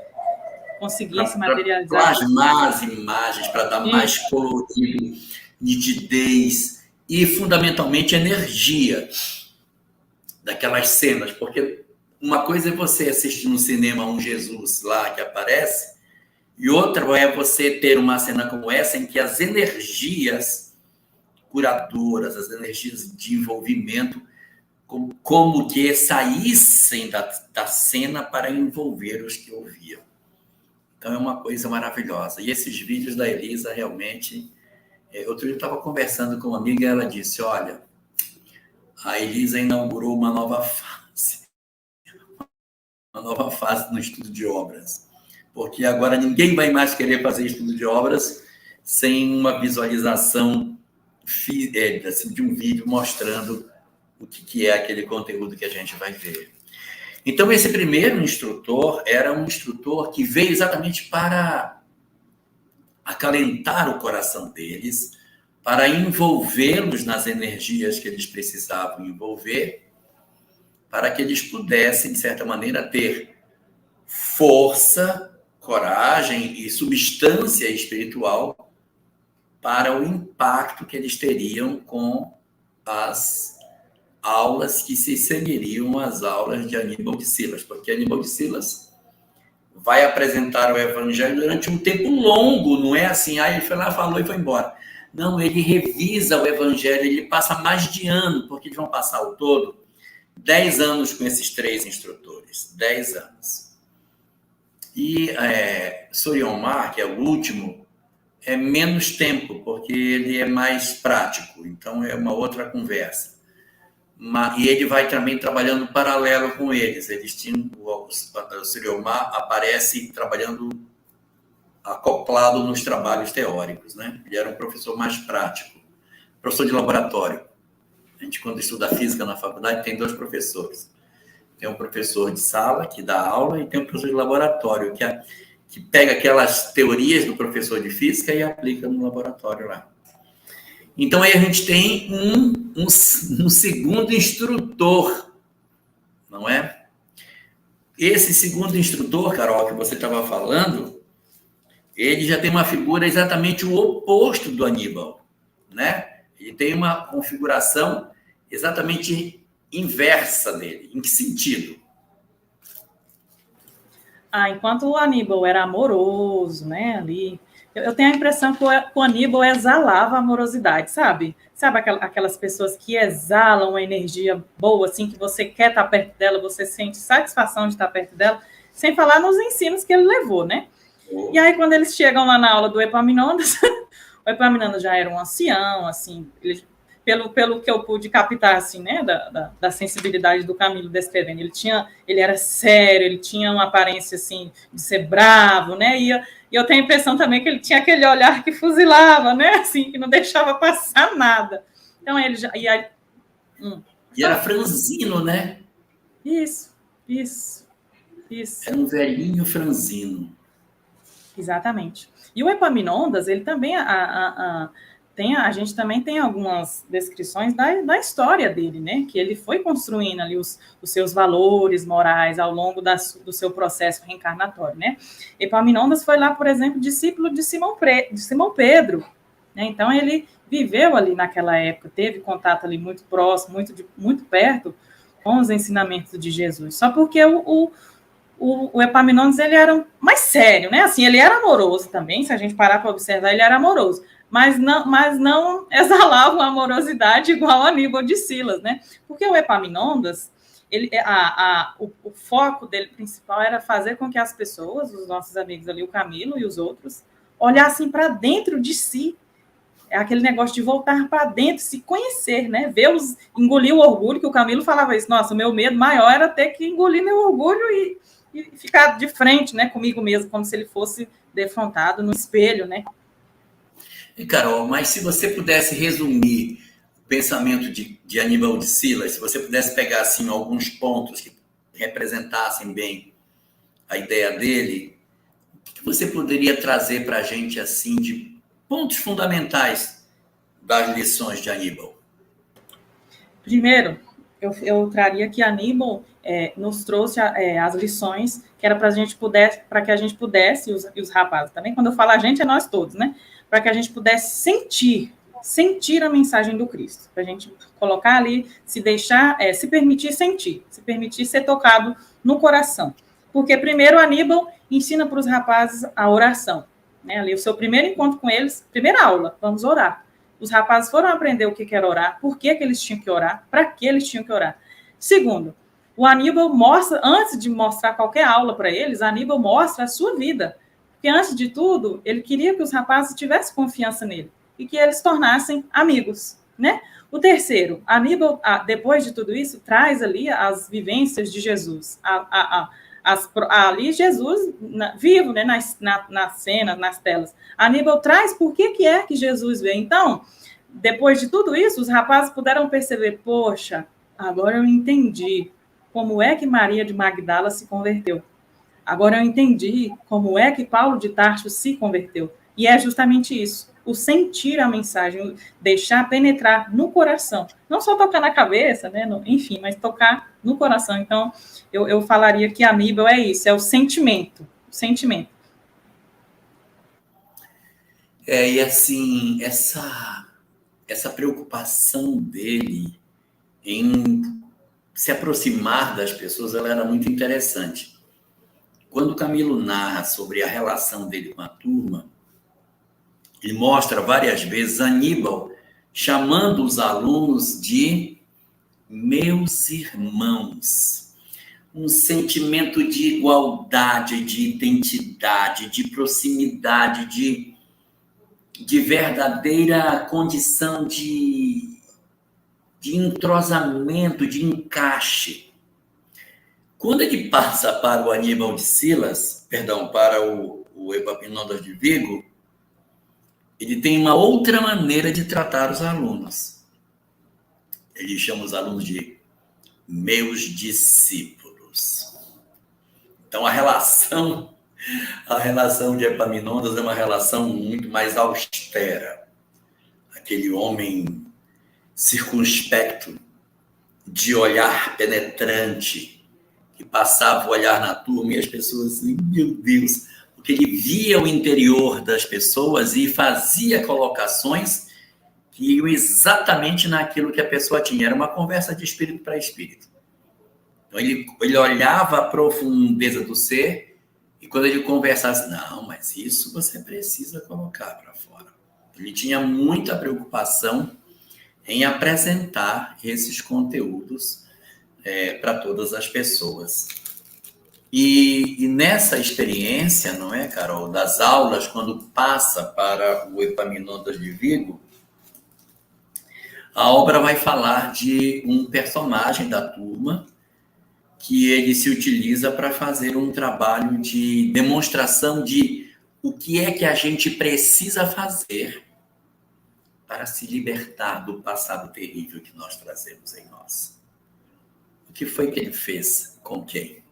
conseguir se materializar. Para plasmar as imagens, para dar mais colorido, nitidez e, fundamentalmente, energia daquelas cenas. Porque uma coisa é você assistir no cinema um Jesus lá que aparece, e outra é você ter uma cena como essa em que as energias curadoras, as energias de envolvimento, como que saíssem da cena para envolver os que ouviam. Então é uma coisa maravilhosa. E esses vídeos da Elisa realmente... Outro dia eu estava conversando com uma amiga e ela disse, olha, a Elisa inaugurou uma nova fase no estudo de obras. Porque agora ninguém vai mais querer fazer estudo de obras sem uma visualização de um vídeo mostrando o que é aquele conteúdo que a gente vai ver. Então, esse primeiro instrutor era um instrutor que veio exatamente para acalentar o coração deles, para envolvê-los nas energias que eles precisavam envolver, para que eles pudessem, de certa maneira, ter força, coragem e substância espiritual para o impacto que eles teriam com as aulas que se seguiriam às aulas de Aníbal de Silas, porque Aníbal de Silas vai apresentar o evangelho durante um tempo longo, não é assim, ele foi lá, falou e foi embora. Não, ele revisa o evangelho, ele passa mais de ano, porque eles vão passar ao todo 10 anos com esses 3 instrutores, 10 anos. E Soriomar, que é o último, é menos tempo, porque ele é mais prático, então é uma outra conversa. E ele vai também trabalhando paralelo com eles. Eles tinham, o Soriomar aparece trabalhando acoplado nos trabalhos teóricos, né? Ele era um professor mais prático, professor de laboratório. A gente, quando estuda física na faculdade, tem 2 professores. Tem um professor de sala, que dá aula, e tem um professor de laboratório, que pega aquelas teorias do professor de física e aplica no laboratório lá. Então, aí a gente tem um segundo instrutor, não é? Esse segundo instrutor, Carol, que você estava falando, ele já tem uma figura exatamente o oposto do Aníbal, né? Ele tem uma configuração exatamente inversa dele. Em que sentido? Enquanto o Aníbal era amoroso, né, ali, eu tenho a impressão que o Aníbal exalava amorosidade, sabe? Sabe aquelas pessoas que exalam uma energia boa, assim, que você quer estar perto dela, você sente satisfação de estar perto dela, sem falar nos ensinos que ele levou, né? E aí, quando eles chegam lá na aula do Epaminondas, o Epaminondas já era um ancião, assim, pelo que eu pude captar, assim, né, da sensibilidade do Camilo descrevendo, ele era sério, ele tinha uma aparência, assim, de ser bravo, né, e eu tenho a impressão também que ele tinha aquele olhar que fuzilava, né, assim, que não deixava passar nada. Então, ele já... E era franzino, né? Isso. Era um velhinho franzino. Exatamente. E o Epaminondas, ele também... A gente também tem algumas descrições da história dele, né? Que ele foi construindo ali os seus valores morais ao longo do seu processo reencarnatório, né? Epaminondas foi lá, por exemplo, discípulo de Simão Pedro, né? Então, ele viveu ali naquela época, teve contato ali muito próximo, muito perto com os ensinamentos de Jesus. Só porque o Epaminondas, ele era mais sério, né? Assim, ele era amoroso também, se a gente parar para observar, ele era amoroso. Mas não exalava uma amorosidade igual a Aníbal de Silas, né? Porque o Epaminondas, o foco dele principal era fazer com que as pessoas, os nossos amigos ali, o Camilo e os outros, olhassem para dentro de si. É aquele negócio de voltar para dentro, se conhecer, né? Engolir o orgulho, que o Camilo falava isso. Nossa, o meu medo maior era ter que engolir meu orgulho e ficar de frente, né, comigo mesmo, como se ele fosse defrontado no espelho, né? E, Carol, mas se você pudesse resumir o pensamento de Aníbal de Silas, se você pudesse pegar assim, alguns pontos que representassem bem a ideia dele, o que você poderia trazer para a gente assim, de pontos fundamentais das lições de Aníbal? Primeiro, eu traria que Aníbal nos trouxe as lições que era para que a gente pudesse, e os rapazes também, quando eu falo a gente, é nós todos, né? Para que a gente pudesse sentir a mensagem do Cristo, para a gente colocar ali, se deixar, se permitir sentir, se permitir ser tocado no coração. Porque primeiro Aníbal ensina para os rapazes a oração, né? Ali o seu primeiro encontro com eles, primeira aula, vamos orar. Os rapazes foram aprender o que era orar, por que eles tinham que orar, para que eles tinham que orar. Segundo, o Aníbal mostra, antes de mostrar qualquer aula para eles, Aníbal mostra a sua vida. Porque, antes de tudo, ele queria que os rapazes tivessem confiança nele e que eles tornassem amigos, né? O terceiro, Aníbal, depois de tudo isso, traz ali as vivências de Jesus. Ali Jesus vivo, né, na cena, nas telas. Aníbal traz por que é que Jesus veio. Então, depois de tudo isso, os rapazes puderam perceber, poxa, agora eu entendi como é que Maria de Magdala se converteu. Agora eu entendi como é que Paulo de Tarso se converteu. E é justamente isso, o sentir a mensagem, deixar penetrar no coração. Não só tocar na cabeça, né? Enfim, mas tocar no coração. Então, eu falaria que Aníbal é isso, é o sentimento. E assim, essa preocupação dele em se aproximar das pessoas, ela era muito interessante. Quando o Camilo narra sobre a relação dele com a turma, ele mostra várias vezes Aníbal chamando os alunos de meus irmãos. Um sentimento de igualdade, de identidade, de proximidade, de verdadeira condição de entrosamento, de encaixe. Quando ele passa para o Aníbal de Silas, para o o Epaminondas de Vigo, ele tem uma outra maneira de tratar os alunos. Ele chama os alunos de meus discípulos. Então, a relação de Epaminondas é uma relação muito mais austera. Aquele homem circunspecto, de olhar penetrante, que passava o olhar na turma e as pessoas assim, meu Deus, porque ele via o interior das pessoas e fazia colocações que iam exatamente naquilo que a pessoa tinha. Era uma conversa de espírito para espírito. Então, ele olhava a profundeza do ser e quando ele conversasse, não, mas isso você precisa colocar para fora. Ele tinha muita preocupação em apresentar esses conteúdos para todas as pessoas. E nessa experiência, não é, Carol, das aulas, quando passa para o Epaminondas de Vigo, a obra vai falar de um personagem da turma que ele se utiliza para fazer um trabalho de demonstração de o que é que a gente precisa fazer para se libertar do passado terrível que nós trazemos em nós. O que foi que ele fez com quem?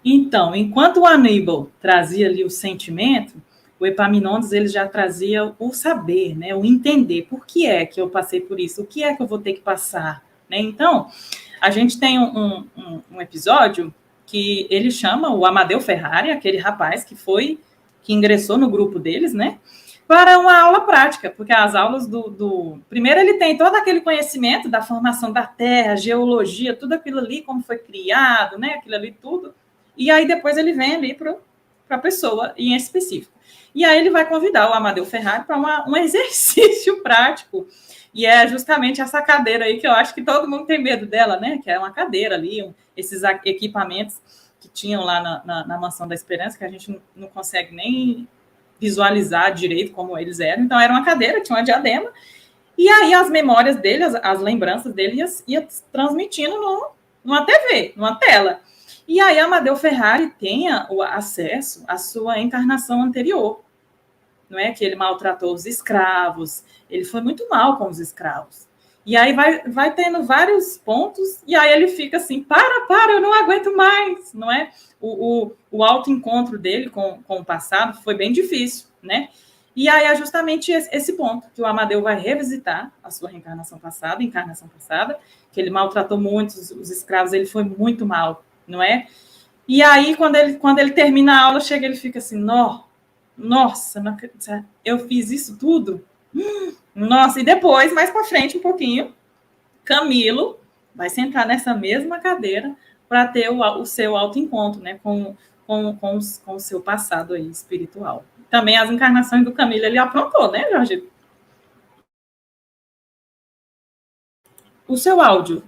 Então, enquanto o Aníbal trazia ali o sentimento, o Epaminondas ele já trazia o saber, né, o entender. Por que é que eu passei por isso? O que é que eu vou ter que passar? Né? Então, a gente tem um episódio que ele chama o Amadeu Ferrari, aquele rapaz que ingressou no grupo deles, né, para uma aula prática, porque as aulas Primeiro ele tem todo aquele conhecimento da formação da Terra, geologia, tudo aquilo ali, como foi criado, né, aquilo ali tudo, e aí depois ele vem ali para a pessoa em específico. E aí ele vai convidar o Amadeu Ferrari para um exercício prático, e é justamente essa cadeira aí que eu acho que todo mundo tem medo dela, né, que é uma cadeira ali, esses equipamentos que tinham lá na Mansão da Esperança, que a gente não consegue nem visualizar direito como eles eram. Então, era uma cadeira, tinha uma diadema, e aí as memórias dele, as lembranças dele ia transmitindo numa TV, numa tela. E aí Amadeu Ferrari tenha o acesso à sua encarnação anterior, não é? Que ele maltratou os escravos, ele foi muito mal com os escravos. E aí vai tendo vários pontos, e aí ele fica assim, para, eu não aguento mais, não é? O autoencontro dele com o passado foi bem difícil, né? E aí é justamente esse ponto, que o Amadeu vai revisitar a sua encarnação passada, que ele maltratou muito os escravos, ele foi muito mal, não é? E aí, quando ele termina a aula, ele fica assim, nossa, eu fiz isso tudo? Nossa, e depois, mais para frente um pouquinho, Camilo vai sentar nessa mesma cadeira para ter o seu autoencontro, né, com o seu passado aí espiritual. Também as encarnações do Camilo ele aprontou, né, Jorge? O seu áudio.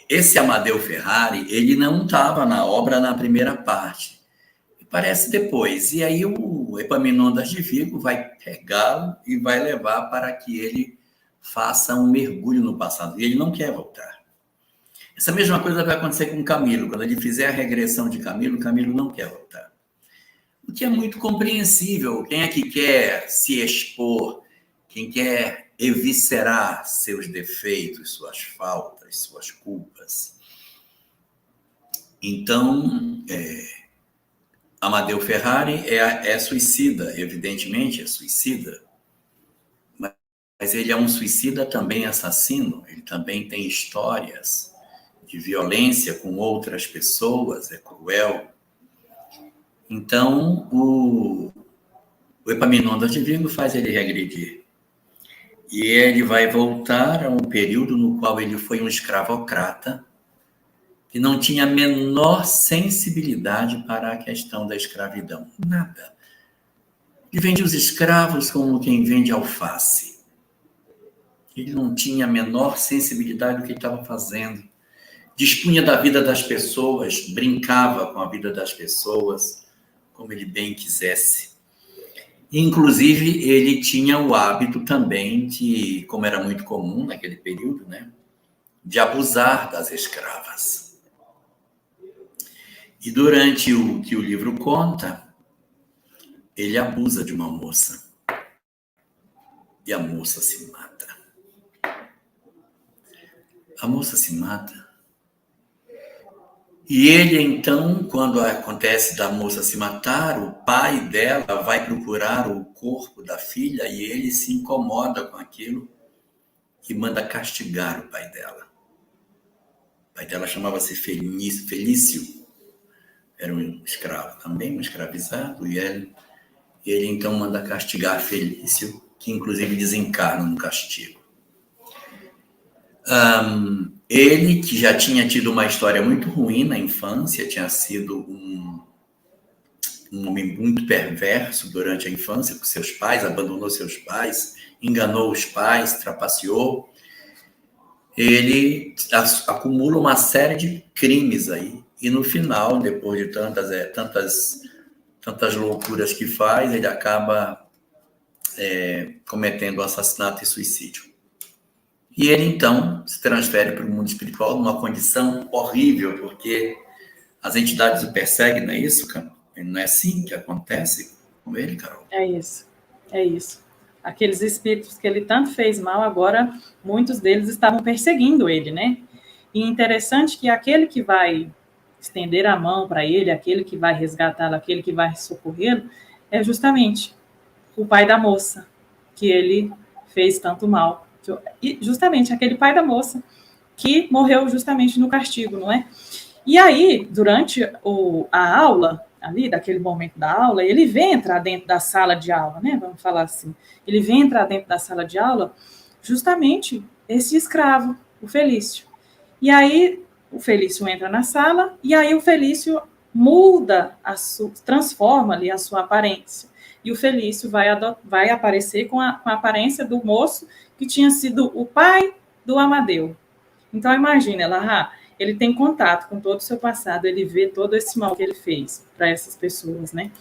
Esse Amadeu Ferrari, ele não estava na obra na primeira parte. Parece depois. E aí o Epaminondas de Vigo vai pegá-lo e vai levar para que ele faça um mergulho no passado. E ele não quer voltar. Essa mesma coisa vai acontecer com Camilo. Quando ele fizer a regressão de Camilo não quer voltar. O que é muito compreensível. Quem é que quer se expor? Quem quer eviscerar seus defeitos, suas faltas, suas culpas? Então, Amadeu Ferrari é suicida, evidentemente é suicida, mas ele é um suicida também assassino, ele também tem histórias de violência com outras pessoas, é cruel. Então, o Epaminondas de Vigo faz ele regredir. E ele vai voltar a um período no qual ele foi um escravocrata, que não tinha a menor sensibilidade para a questão da escravidão. Nada. Ele vendia os escravos como quem vende alface. Ele não tinha a menor sensibilidade do que ele estava fazendo. Dispunha da vida das pessoas, brincava com a vida das pessoas, como ele bem quisesse. Inclusive, ele tinha o hábito também de, como era muito comum naquele período, né, de abusar das escravas. E durante o que o livro conta, ele abusa de uma moça. E a moça se mata. A moça se mata. E ele, então, quando acontece da moça se matar, o pai dela vai procurar o corpo da filha e ele se incomoda com aquilo e manda castigar o pai dela. O pai dela chamava-se Felício. Era um escravo também, um escravizado. E ele então manda castigar Felício, que inclusive desencarna no castigo. Ele, que já tinha tido uma história muito ruim na infância, tinha sido um homem muito perverso durante a infância com seus pais, abandonou seus pais, enganou os pais, trapaceou. Ele acumula uma série de crimes aí, e no final, depois de tantas loucuras que faz, ele acaba cometendo assassinato e suicídio. E ele, então, se transfere para o mundo espiritual numa condição horrível, porque as entidades o perseguem, não é isso, cara? Não é assim que acontece com ele, Carol? É isso. Aqueles espíritos que ele tanto fez mal, agora muitos deles estavam perseguindo ele, né? E interessante que aquele que vai estender a mão para ele, aquele que vai resgatá-lo, aquele que vai socorrê-lo, é justamente o pai da moça, que ele fez tanto mal. E justamente aquele pai da moça que morreu justamente no castigo, não é? E aí, durante a aula, ali, daquele momento da aula, ele vem entrar dentro da sala de aula, né? Vamos falar assim. Ele vem entrar dentro da sala de aula justamente esse escravo, o Felício. E aí, o Felício entra na sala, e aí o Felício transforma ali a sua aparência. E o Felício vai aparecer com a aparência do moço que tinha sido o pai do Amadeu. Então, imagina, ele tem contato com todo o seu passado, ele vê todo esse mal que ele fez para essas pessoas, né?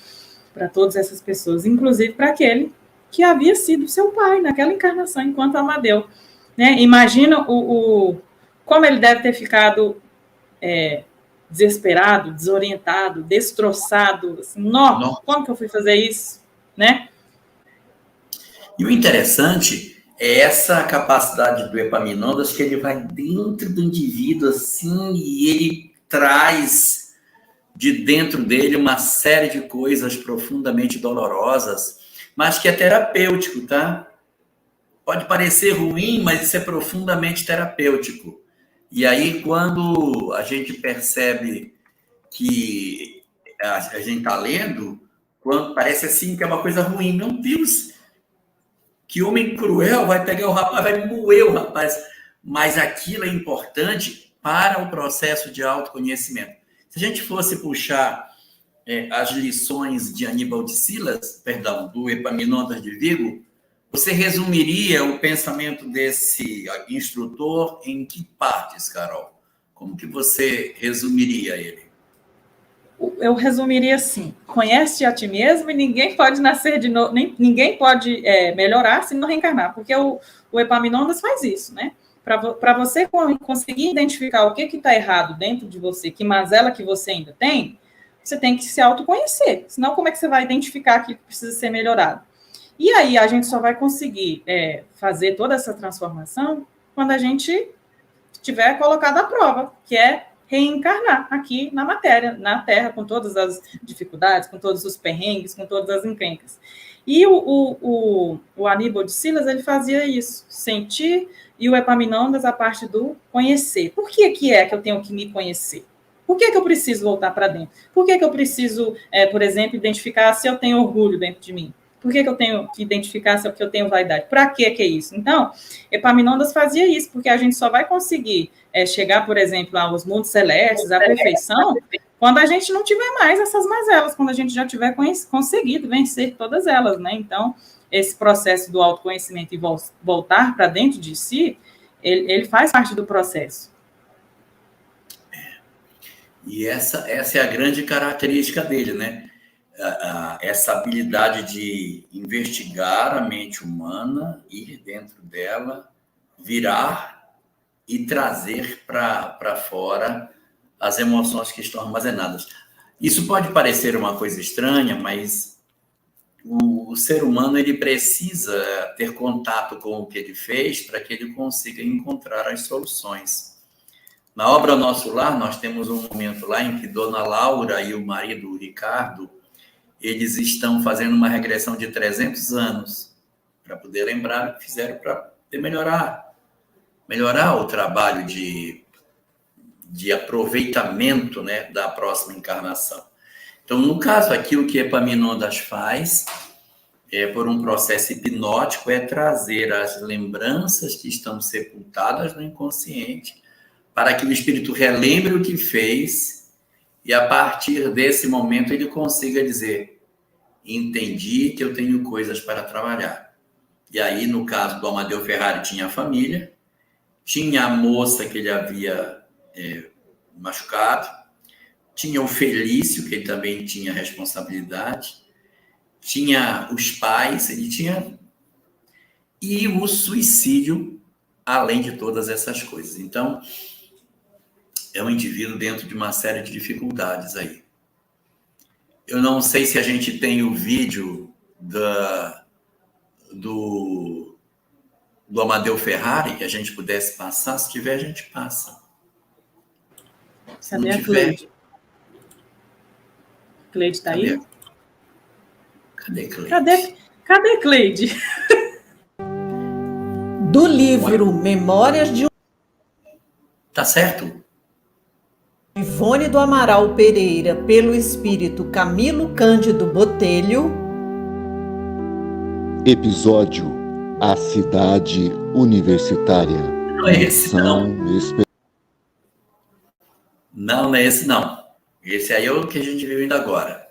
Para todas essas pessoas, inclusive para aquele que havia sido seu pai naquela encarnação enquanto Amadeu. Né? Imagina como ele deve ter ficado desesperado, desorientado, destroçado. Assim, como que eu fui fazer isso? Né? E o interessante é essa capacidade do Epaminondas, que ele vai dentro do indivíduo assim, e ele traz de dentro dele uma série de coisas profundamente dolorosas, mas que é terapêutico, tá? Pode parecer ruim, mas isso é profundamente terapêutico. E aí, quando a gente percebe que a gente está lendo, quando parece assim que é uma coisa ruim, meu Deus, que homem cruel, vai pegar o rapaz, vai moer o rapaz. Mas aquilo é importante para o processo de autoconhecimento. Se a gente fosse puxar as lições de Aníbal de Silas, do Epaminondas de Vigo, você resumiria o pensamento desse instrutor em que partes, Carol? Como que você resumiria ele? Eu resumiria assim: conhece a ti mesmo e ninguém pode nascer de novo, ninguém pode melhorar se não reencarnar, porque o Epaminondas faz isso, né? Para você conseguir identificar o que está errado dentro de você, que mazela que você ainda tem, você tem que se autoconhecer, senão como é que você vai identificar aquilo que precisa ser melhorado? E aí a gente só vai conseguir fazer toda essa transformação quando a gente tiver colocado à prova, que é reencarnar aqui na matéria, na Terra, com todas as dificuldades, com todos os perrengues, com todas as encrencas. E o Aníbal de Silas, ele fazia isso, sentir, e o Epaminondas a parte do conhecer. Por que é que eu tenho que me conhecer? Por que eu preciso voltar para dentro? Por que eu preciso, por exemplo, identificar se eu tenho orgulho dentro de mim? Por que eu tenho que identificar se eu tenho vaidade? Para que é isso? Então, Epaminondas fazia isso, porque a gente só vai conseguir chegar, por exemplo, aos mundos celestes, à perfeição, quando a gente não tiver mais essas mazelas, quando a gente já tiver conseguido vencer todas elas, né? Então, esse processo do autoconhecimento e voltar para dentro de si, ele faz parte do processo. E essa é a grande característica dele, né? Essa habilidade de investigar a mente humana, ir dentro dela, virar e trazer para fora as emoções que estão armazenadas. Isso pode parecer uma coisa estranha, mas o ser humano ele precisa ter contato com o que ele fez para que ele consiga encontrar as soluções. Na obra Nosso Lar, nós temos um momento lá em que Dona Laura e o marido Ricardo, eles estão fazendo uma regressão de 300 anos para poder lembrar o que fizeram para melhorar o trabalho de aproveitamento, né, da próxima encarnação. Então, no caso aqui, o que Epaminondas faz, por um processo hipnótico, é trazer as lembranças que estão sepultadas no inconsciente para que o espírito relembre o que fez e, a partir desse momento, ele consiga dizer: entendi que eu tenho coisas para trabalhar. E aí, no caso do Amadeu Ferrari, tinha a família, tinha a moça que ele havia machucado, tinha o Felício, que ele também tinha responsabilidade, tinha os pais, ele tinha... E o suicídio, além de todas essas coisas. Então, é um indivíduo dentro de uma série de dificuldades aí. Eu não sei se a gente tem o vídeo do Amadeu Ferrari, que a gente pudesse passar. Se tiver, a gente passa. Cadê a Cleide? Cleide está aí? Cadê Cleide? Cadê Cleide? Do livro Memórias de... Tá certo? Ivone do Amaral Pereira, pelo espírito Camilo Cândido Botelho. Episódio A Cidade Universitária. Não é esse, não. Não é esse, não. Esse aí é o que a gente viu ainda agora.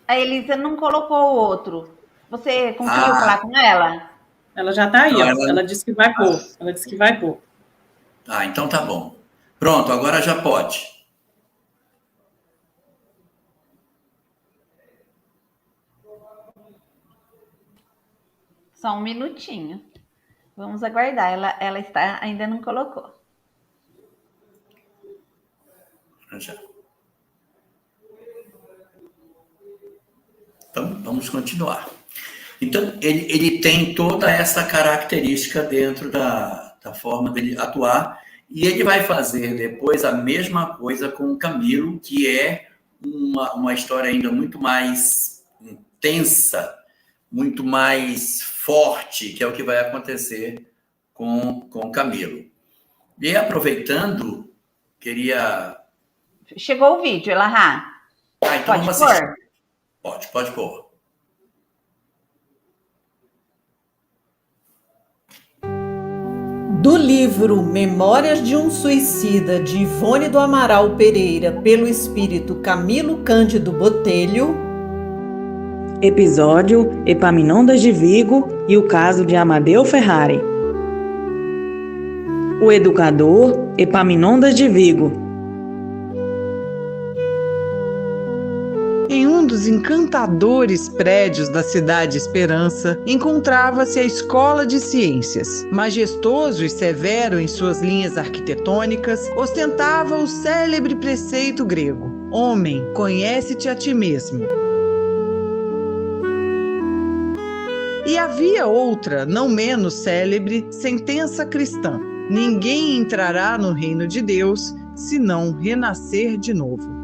A Elisa não colocou o outro. Você conseguiu falar com ela? Ela já está aí, ó. Ela disse que vai pôr. Ela disse que vai pôr. Então tá bom. Pronto, agora já pode. Só um minutinho. Vamos aguardar. Ela ainda não colocou. Já. Então, vamos continuar. Então, ele tem toda essa característica dentro da forma dele atuar, e ele vai fazer depois a mesma coisa com o Camilo, que é uma história ainda muito mais intensa, muito mais forte, que é o que vai acontecer com o Camilo. E aproveitando, queria... Chegou o vídeo, Elahá. Então pode pôr? Pode pôr. Do livro Memórias de um Suicida, de Ivone do Amaral Pereira, pelo espírito Camilo Cândido Botelho. Episódio Epaminondas de Vigo e o caso de Amadeu Ferrari. O educador Epaminondas de Vigo. Em um dos encantadores prédios da Cidade Esperança, encontrava-se a Escola de Ciências. Majestoso e severo em suas linhas arquitetônicas, ostentava o célebre preceito grego: homem, conhece-te a ti mesmo. E havia outra, não menos célebre, sentença cristã: ninguém entrará no reino de Deus se não renascer de novo.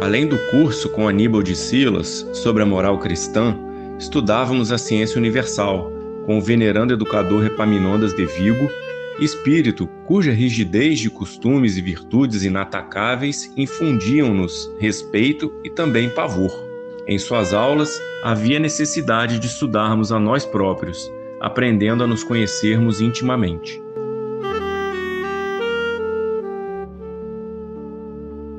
Além do curso com Aníbal de Silas sobre a moral cristã, estudávamos a ciência universal com o venerando educador Epaminondas de Vigo, espírito cuja rigidez de costumes e virtudes inatacáveis infundiam-nos respeito e também pavor. Em suas aulas, havia necessidade de estudarmos a nós próprios, aprendendo a nos conhecermos intimamente.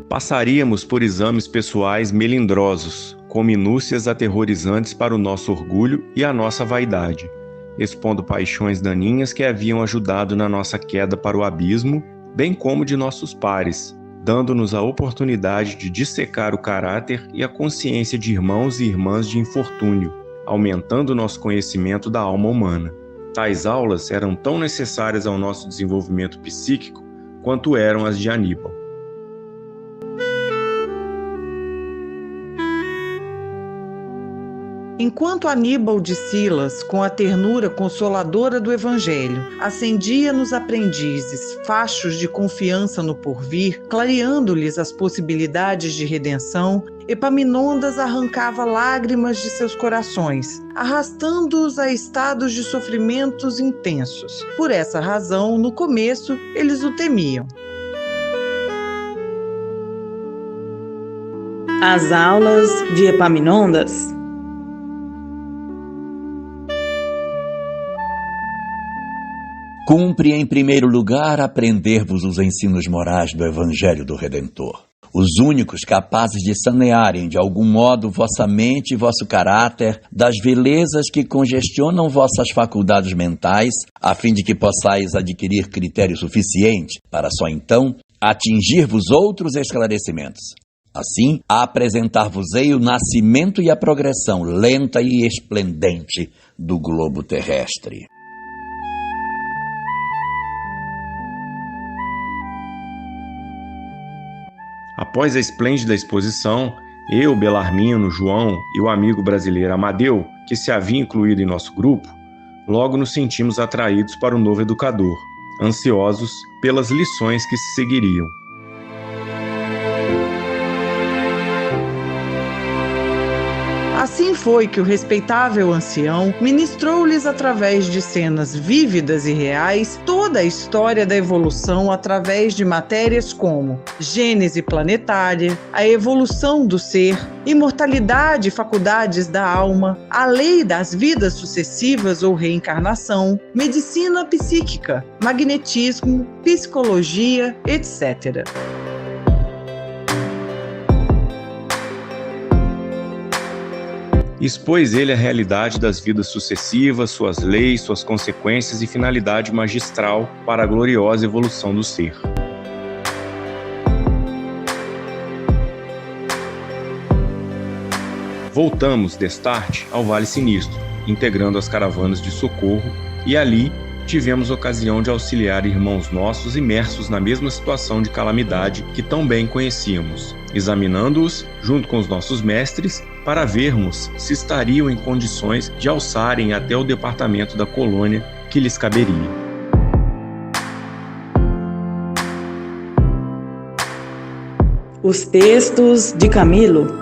Passaríamos por exames pessoais melindrosos, com minúcias aterrorizantes para o nosso orgulho e a nossa vaidade, expondo paixões daninhas que haviam ajudado na nossa queda para o abismo, bem como de nossos pares, dando-nos a oportunidade de dissecar o caráter e a consciência de irmãos e irmãs de infortúnio, aumentando nosso conhecimento da alma humana. Tais aulas eram tão necessárias ao nosso desenvolvimento psíquico quanto eram as de Aníbal. Enquanto Aníbal de Silas, com a ternura consoladora do Evangelho, acendia nos aprendizes fachos de confiança no porvir, clareando-lhes as possibilidades de redenção, Epaminondas arrancava lágrimas de seus corações, arrastando-os a estados de sofrimentos intensos. Por essa razão, no começo, eles o temiam. As aulas de Epaminondas. Cumpre, em primeiro lugar, aprender-vos os ensinos morais do Evangelho do Redentor, os únicos capazes de sanearem de algum modo vossa mente e vosso caráter das vilezas que congestionam vossas faculdades mentais, a fim de que possais adquirir critério suficiente para só então atingir-vos outros esclarecimentos. Assim, apresentar-vos-ei o nascimento e a progressão lenta e esplendente do globo terrestre. Após a esplêndida exposição, eu, Belarmino, João e o amigo brasileiro Amadeu, que se havia incluído em nosso grupo, logo nos sentimos atraídos para o novo educador, ansiosos pelas lições que se seguiriam. Assim foi que o respeitável ancião ministrou-lhes através de cenas vívidas e reais toda a história da evolução através de matérias como gênese planetária, a evolução do ser, imortalidade e faculdades da alma, a lei das vidas sucessivas ou reencarnação, medicina psíquica, magnetismo, psicologia, etc. Expôs ele a realidade das vidas sucessivas, suas leis, suas consequências e finalidade magistral para a gloriosa evolução do ser. Voltamos, destarte, ao Vale Sinistro, integrando as caravanas de socorro, e ali tivemos ocasião de auxiliar irmãos nossos imersos na mesma situação de calamidade que tão bem conhecíamos, examinando-os, junto com os nossos mestres, para vermos se estariam em condições de alçarem até o departamento da colônia que lhes caberia. Os textos de Camilo.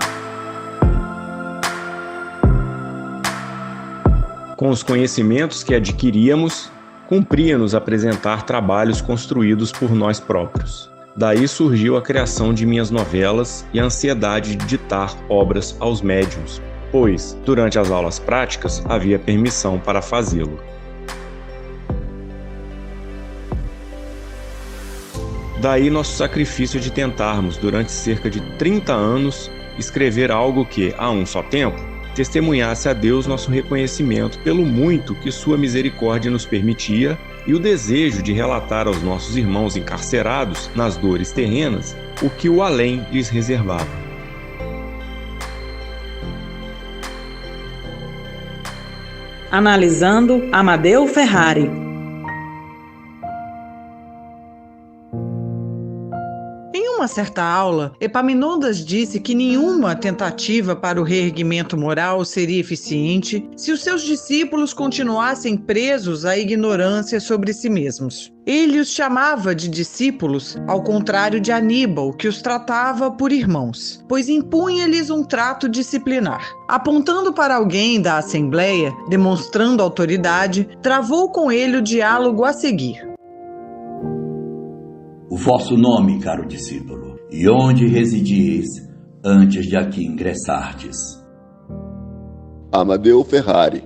Com os conhecimentos que adquiríamos, cumpria-nos apresentar trabalhos construídos por nós próprios. Daí surgiu a criação de minhas novelas e a ansiedade de ditar obras aos médiuns, pois, durante as aulas práticas, havia permissão para fazê-lo. Daí nosso sacrifício de tentarmos, durante cerca de 30 anos, escrever algo que, a um só tempo, testemunhasse a Deus nosso reconhecimento pelo muito que sua misericórdia nos permitia e o desejo de relatar aos nossos irmãos encarcerados nas dores terrenas o que o além lhes reservava. Analisando Amadeu Ferrari. Em uma certa aula, Epaminondas disse que nenhuma tentativa para o reerguimento moral seria eficiente se os seus discípulos continuassem presos à ignorância sobre si mesmos. Ele os chamava de discípulos, ao contrário de Aníbal, que os tratava por irmãos, pois impunha-lhes um trato disciplinar. Apontando para alguém da assembleia, demonstrando autoridade, travou com ele o diálogo a seguir. O vosso nome, caro discípulo, e onde residis antes de aqui ingressardes? Amadeu Ferrari.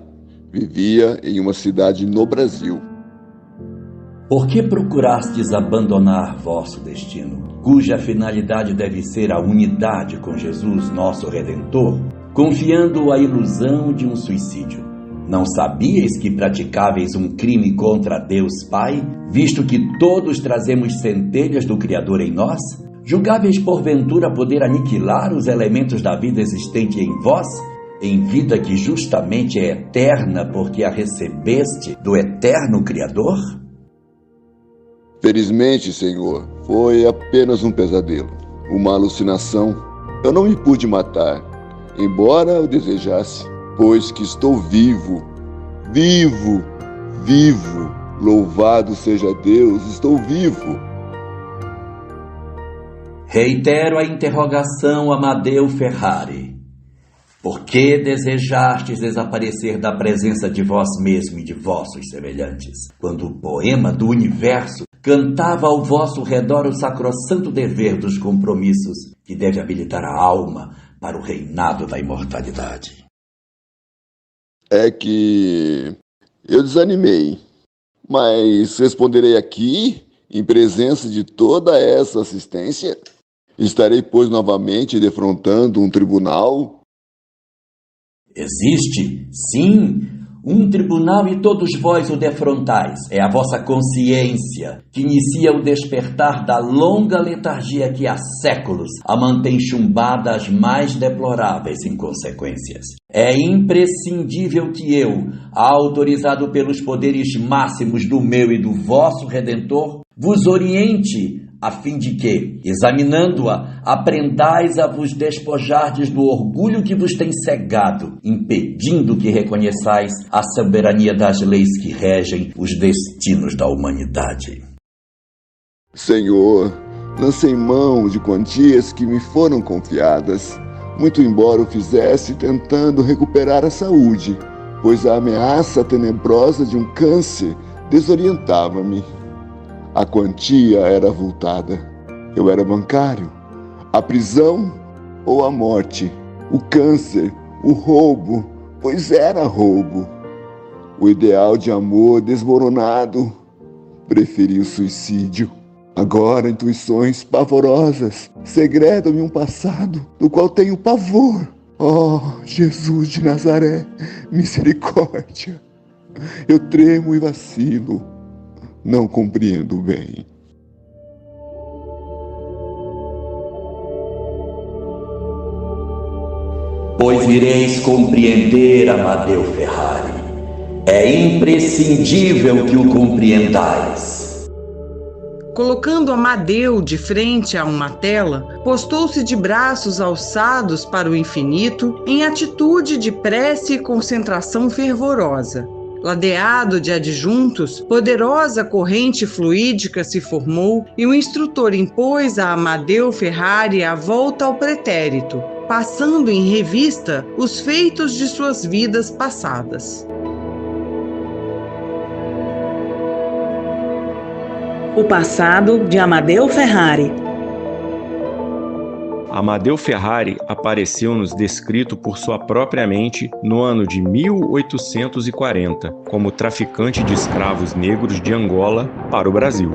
Vivia em uma cidade no Brasil. Por que procurastes abandonar vosso destino, cuja finalidade deve ser a unidade com Jesus, nosso Redentor, confiando a ilusão de um suicídio? Não sabíeis que praticáveis um crime contra Deus Pai, visto que todos trazemos centelhas do Criador em nós? Julgáveis porventura poder aniquilar os elementos da vida existente em vós, em vida que justamente é eterna porque a recebeste do eterno Criador? Felizmente, Senhor, foi apenas um pesadelo, uma alucinação. Eu não me pude matar, embora eu desejasse, pois que estou vivo, vivo, vivo. Louvado seja Deus, estou vivo. Reitero a interrogação, Amadeu Ferrari. Por que desejastes desaparecer da presença de vós mesmo e de vossos semelhantes, quando o poema do universo cantava ao vosso redor o sacrossanto dever dos compromissos que deve habilitar a alma para o reinado da imortalidade? É que eu desanimei, mas responderei aqui, em presença de toda essa assistência. Estarei, pois, novamente defrontando um tribunal. Existe, sim, um tribunal e todos vós o defrontais. É a vossa consciência que inicia o despertar da longa letargia que há séculos a mantém chumbada às mais deploráveis inconsequências. É imprescindível que eu, autorizado pelos poderes máximos do meu e do vosso Redentor, vos oriente a fim de que, examinando-a, aprendais a vos despojardes do orgulho que vos tem cegado, impedindo que reconheçais a soberania das leis que regem os destinos da humanidade. Senhor, lancei mão de quantias que me foram confiadas, muito embora o fizesse tentando recuperar a saúde, pois a ameaça tenebrosa de um câncer desorientava-me. A quantia era avultada. Eu era bancário. A prisão ou a morte? O câncer, o roubo, pois era roubo. O ideal de amor desmoronado. Preferi o suicídio. Agora intuições pavorosas segredam-me um passado do qual tenho pavor. Oh, Jesus de Nazaré, misericórdia. Eu tremo e vacilo. Não compreendo bem. Pois ireis compreender, Amadeu Ferrari. É imprescindível que o compreendais. Colocando Amadeu de frente a uma tela, postou-se de braços alçados para o infinito em atitude de prece e concentração fervorosa. Ladeado de adjuntos, poderosa corrente fluídica se formou e o instrutor impôs a Amadeu Ferrari a volta ao pretérito, passando em revista os feitos de suas vidas passadas. O passado de Amadeu Ferrari. Amadeu Ferrari apareceu-nos descrito por sua própria mente no ano de 1840 como traficante de escravos negros de Angola para o Brasil.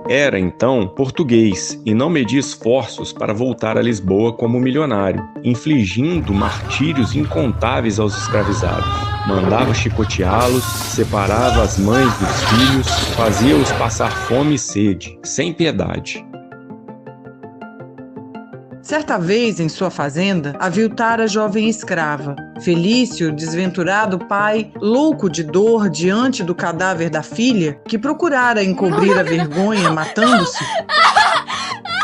Era, então, português e não media esforços para voltar a Lisboa como milionário, infligindo martírios incontáveis aos escravizados. Mandava chicoteá-los, separava as mães dos filhos, fazia-os passar fome e sede, sem piedade. Certa vez, em sua fazenda, aviltara a jovem escrava. Felício, desventurado pai, louco de dor diante do cadáver da filha, que procurara encobrir a vergonha matando-se,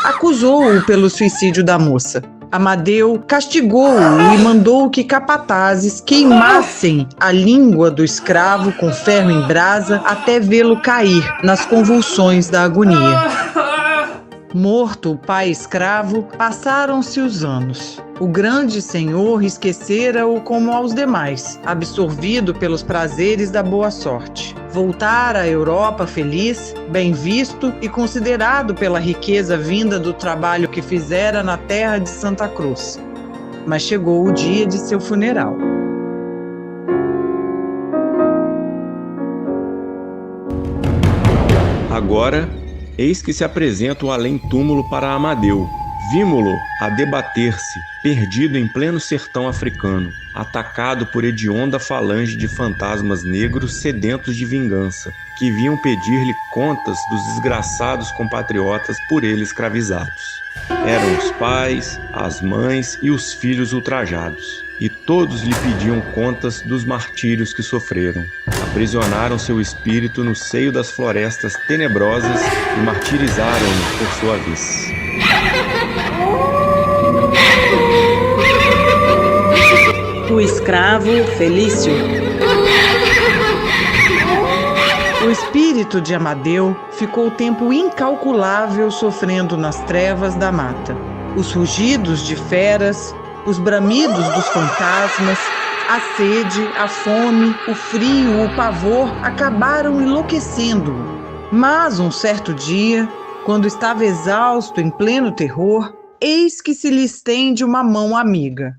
acusou-o pelo suicídio da moça. Amadeu castigou-o e mandou que capatazes queimassem a língua do escravo com ferro em brasa até vê-lo cair nas convulsões da agonia. Morto o pai escravo, passaram-se os anos. O grande senhor esquecera-o como aos demais, absorvido pelos prazeres da boa sorte. Voltara à Europa feliz, bem visto e considerado pela riqueza vinda do trabalho que fizera na terra de Santa Cruz. Mas chegou o dia de seu funeral. Agora, eis que se apresenta o além-túmulo para Amadeu. Vimo-lo a debater-se, perdido em pleno sertão africano, atacado por hedionda falange de fantasmas negros sedentos de vingança, que vinham pedir-lhe contas dos desgraçados compatriotas por ele escravizados. Eram os pais, as mães e os filhos ultrajados, e todos lhe pediam contas dos martírios que sofreram. A aprisionaram seu espírito no seio das florestas tenebrosas e martirizaram-no por sua vez. O escravo Felício. O espírito de Amadeu ficou tempo incalculável sofrendo nas trevas da mata. Os rugidos de feras, os bramidos dos fantasmas, a sede, a fome, o frio, o pavor acabaram enlouquecendo-o. Mas um certo dia, quando estava exausto em pleno terror, eis que se lhe estende uma mão amiga.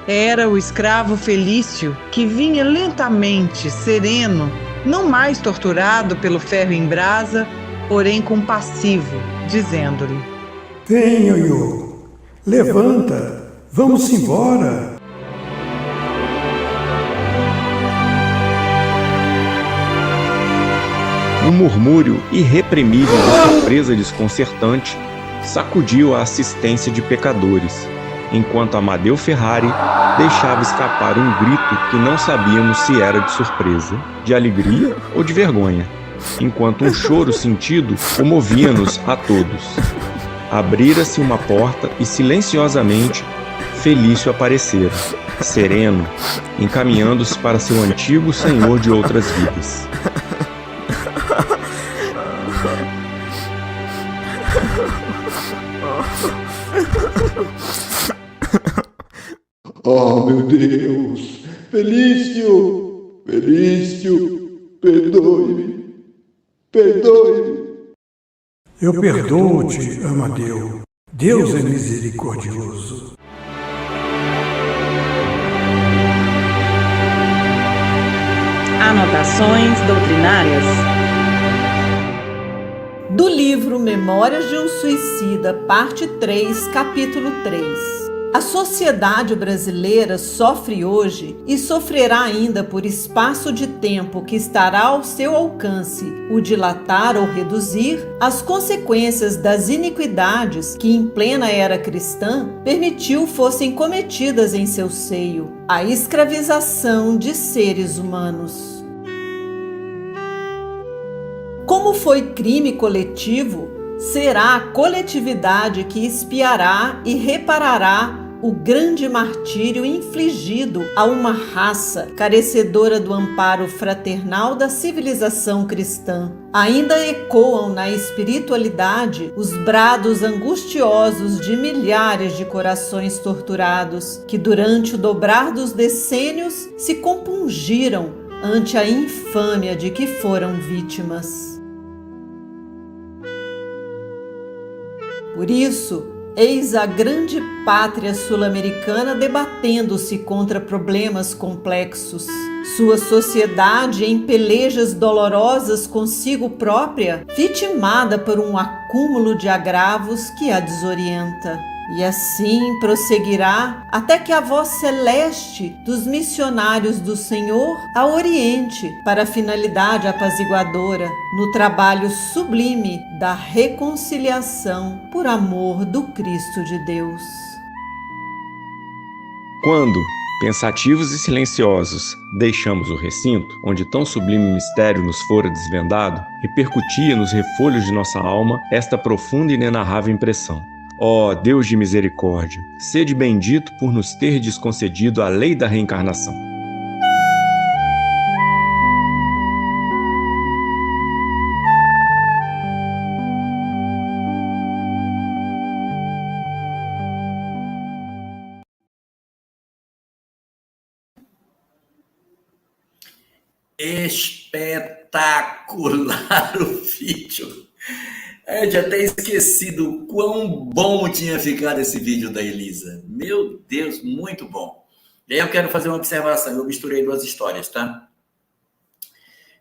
Era o escravo Felício, que vinha lentamente, sereno, não mais torturado pelo ferro em brasa, porém compassivo, dizendo-lhe: Vem, Ioiô, levanta, vamos embora. Um murmúrio irreprimível de surpresa desconcertante sacudiu a assistência de pecadores, enquanto Amadeu Ferrari deixava escapar um grito que não sabíamos se era de surpresa, de alegria ou de vergonha, enquanto um choro sentido comovia-nos a todos. Abrira-se uma porta e silenciosamente Felício aparecera, sereno, encaminhando-se para seu antigo senhor de outras vidas. Oh, meu Deus! Felício! Felício! Perdoe-me! Perdoe-me! Eu perdoo-te, Amadeu. Deus é misericordioso. Anotações doutrinárias. Do livro Memórias de um Suicida, parte 3, capítulo 3. A sociedade brasileira sofre hoje e sofrerá ainda por espaço de tempo que estará ao seu alcance o dilatar ou reduzir as consequências das iniquidades que em plena era cristã permitiu fossem cometidas em seu seio, a escravização de seres humanos. Como foi crime coletivo, será a coletividade que expiará e reparará o grande martírio infligido a uma raça carecedora do amparo fraternal da civilização cristã. Ainda ecoam na espiritualidade os brados angustiosos de milhares de corações torturados que, durante o dobrar dos decênios, se compungiram ante a infâmia de que foram vítimas. Por isso, eis a grande pátria sul-americana debatendo-se contra problemas complexos. Sua sociedade em pelejas dolorosas consigo própria, vitimada por um acúmulo de agravos que a desorienta. E assim prosseguirá até que a voz celeste dos missionários do Senhor a oriente para a finalidade apaziguadora no trabalho sublime da reconciliação por amor do Cristo de Deus. Quando, pensativos e silenciosos, deixamos o recinto, onde tão sublime mistério nos fora desvendado, repercutia nos refolhos de nossa alma esta profunda e inenarrável impressão. Ó Deus de misericórdia, sede bendito por nos terdes concedido a lei da reencarnação. Espetacular o vídeo. Eu já até esquecido o quão bom tinha ficado esse vídeo da Elisa. Meu Deus, muito bom. E aí eu quero fazer uma observação. Eu misturei duas histórias, tá?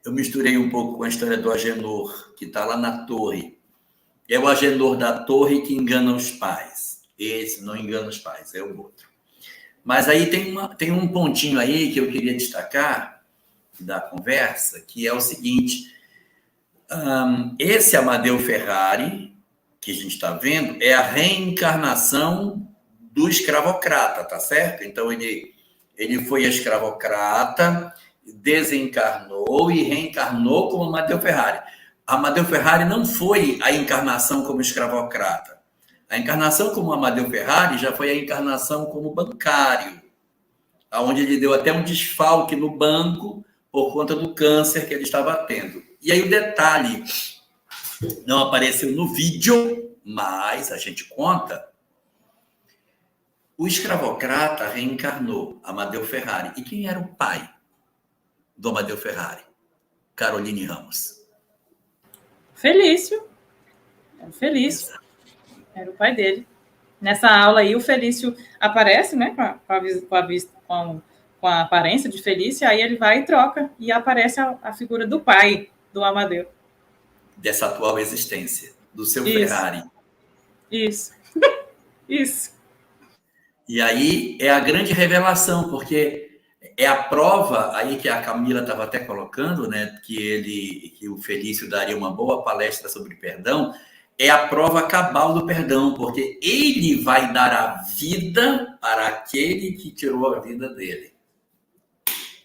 Eu misturei um pouco com a história do Agenor, que está lá na torre. É o Agenor da torre que engana os pais. Esse não engana os pais, é o outro. Mas aí tem um pontinho aí que eu queria destacar da conversa, que é o seguinte... esse Amadeu Ferrari, que a gente está vendo, é a reencarnação do escravocrata, tá certo? Então, ele Ele foi escravocrata, desencarnou e reencarnou como Amadeu Ferrari. Amadeu Ferrari não foi a encarnação como escravocrata. A encarnação como Amadeu Ferrari já foi a encarnação como bancário, onde ele deu até um desfalque no banco por conta do câncer que ele estava tendo. E aí o detalhe, não apareceu no vídeo, mas a gente conta, o escravocrata reencarnou Amadeu Ferrari. E quem era o pai do Amadeu Ferrari? Caroline Ramos. Felício. Era o Felício. Era o pai dele. Nessa aula aí, o Felício aparece, né, com a aparência de Felício, aí ele vai e troca, e aparece a figura do pai do Amadeu. Dessa atual existência, do seu Isso. Ferrari. Isso. Isso. E aí é a grande revelação, porque é a prova aí que a Camila estava até colocando, né, que o Felício daria uma boa palestra sobre perdão, é a prova cabal do perdão, porque ele vai dar a vida para aquele que tirou a vida dele.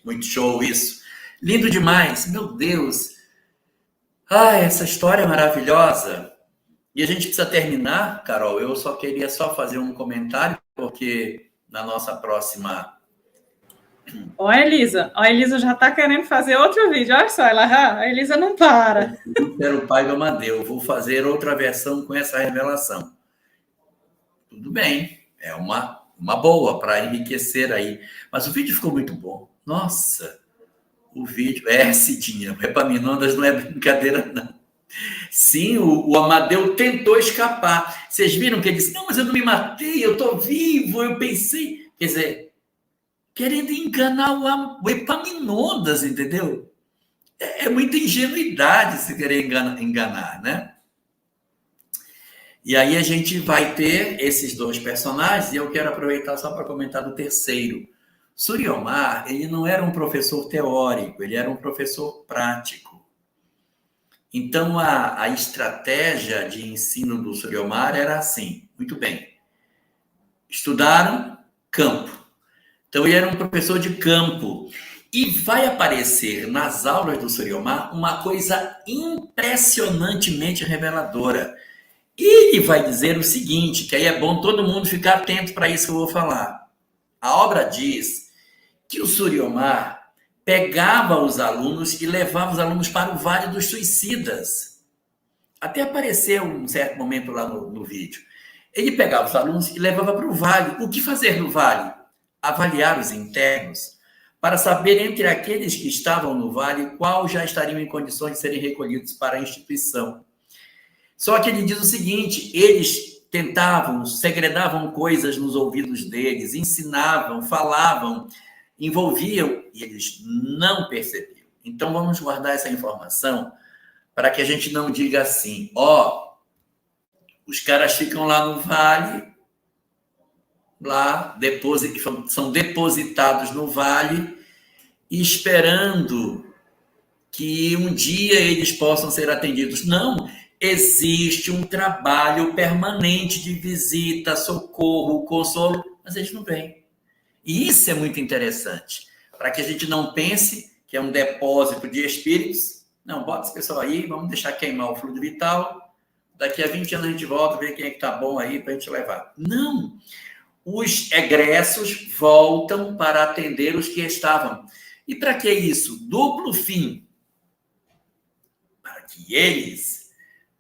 Muito show isso. Lindo demais, meu Deus. Essa história é maravilhosa. E a gente precisa terminar, Carol. Eu só queria fazer um comentário, porque na nossa próxima... Ó, Elisa já está querendo fazer outro vídeo. Olha só, a Elisa não para. Era o pai do Amadeu. Vou fazer outra versão com essa revelação. Tudo bem. É uma boa para enriquecer aí. Mas o vídeo ficou muito bom. Nossa, o vídeo... Cidinha. Epaminondas não é brincadeira, não. Sim, o Amadeu tentou escapar. Vocês viram que ele disse, não, mas eu não me matei, eu estou vivo, eu pensei... Quer dizer, querendo enganar o Epaminondas, entendeu? É muita ingenuidade se querer enganar, né? E aí a gente vai ter esses dois personagens, e eu quero aproveitar só para comentar do terceiro. Suriomar, ele não era um professor teórico, ele era um professor prático. Então, a estratégia de ensino do Suriomar era assim, muito bem. Estudaram campo. Então, ele era um professor de campo. E vai aparecer nas aulas do Suriomar uma coisa impressionantemente reveladora. Ele vai dizer o seguinte, que aí é bom todo mundo ficar atento para isso que eu vou falar. A obra diz que o Suriomar pegava os alunos e levava os alunos para o Vale dos Suicidas. Até apareceu um certo momento lá no vídeo. Ele pegava os alunos e levava para o Vale. O que fazer no Vale? Avaliar os internos, para saber entre aqueles que estavam no Vale, qual já estariam em condições de serem recolhidos para a instituição. Só que ele diz o seguinte, eles tentavam, segredavam coisas nos ouvidos deles, ensinavam, falavam, envolviam, e eles não percebiam. Então, vamos guardar essa informação para que a gente não diga assim, os caras ficam lá no Vale, são depositados no Vale, esperando que um dia eles possam ser atendidos. Não, existe um trabalho permanente de visita, socorro, consolo, mas eles não vêm. E isso é muito interessante, para que a gente não pense que é um depósito de espíritos. Não, bota esse pessoal aí, vamos deixar queimar o fluido vital, daqui a 20 anos a gente volta, ver quem é que está bom aí para a gente levar. Não, os egressos voltam para atender os que estavam. E para que isso? Duplo fim. Para que eles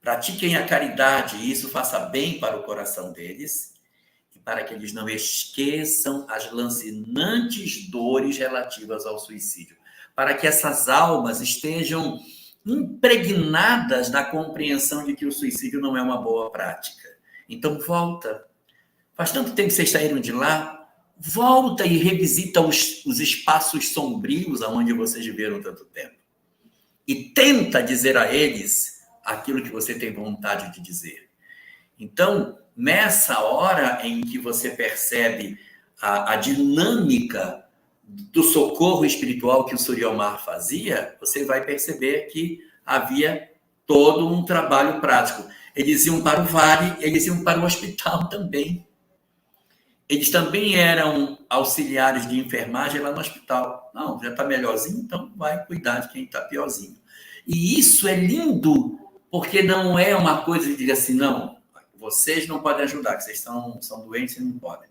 pratiquem a caridade e isso faça bem para o coração deles, para que eles não esqueçam as lancinantes dores relativas ao suicídio, para que essas almas estejam impregnadas da compreensão de que o suicídio não é uma boa prática. Então, volta. Faz tanto tempo que vocês saíram de lá, volta e revisita os espaços sombrios aonde vocês viveram tanto tempo. E tenta dizer a eles aquilo que você tem vontade de dizer. Então, nessa hora em que você percebe a dinâmica do socorro espiritual que o Suriomar fazia, você vai perceber que havia todo um trabalho prático. Eles iam para o vale, eles iam para o hospital também. Eles também eram auxiliares de enfermagem lá no hospital. Não, já está melhorzinho, então vai cuidar de quem está piorzinho. E isso é lindo, porque não é uma coisa de dizer assim, não, vocês não podem ajudar, que vocês são doentes e não podem.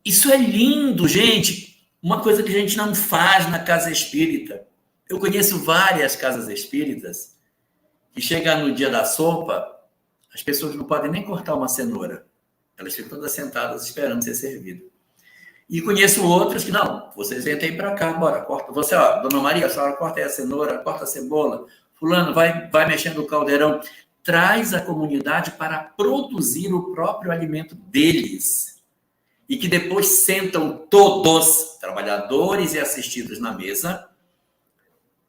Isso é lindo, gente. Uma coisa que a gente não faz na casa espírita. Eu conheço várias casas espíritas que chega no dia da sopa, as pessoas não podem nem cortar uma cenoura. Elas ficam todas sentadas esperando ser servido. E conheço outras que, não, vocês entrem para cá, bora, corta. Você, ó, Dona Maria, a senhora corta aí a cenoura, corta a cebola. Fulano, vai mexendo o caldeirão. Traz a comunidade para produzir o próprio alimento deles. E que depois sentam todos, trabalhadores e assistidos na mesa,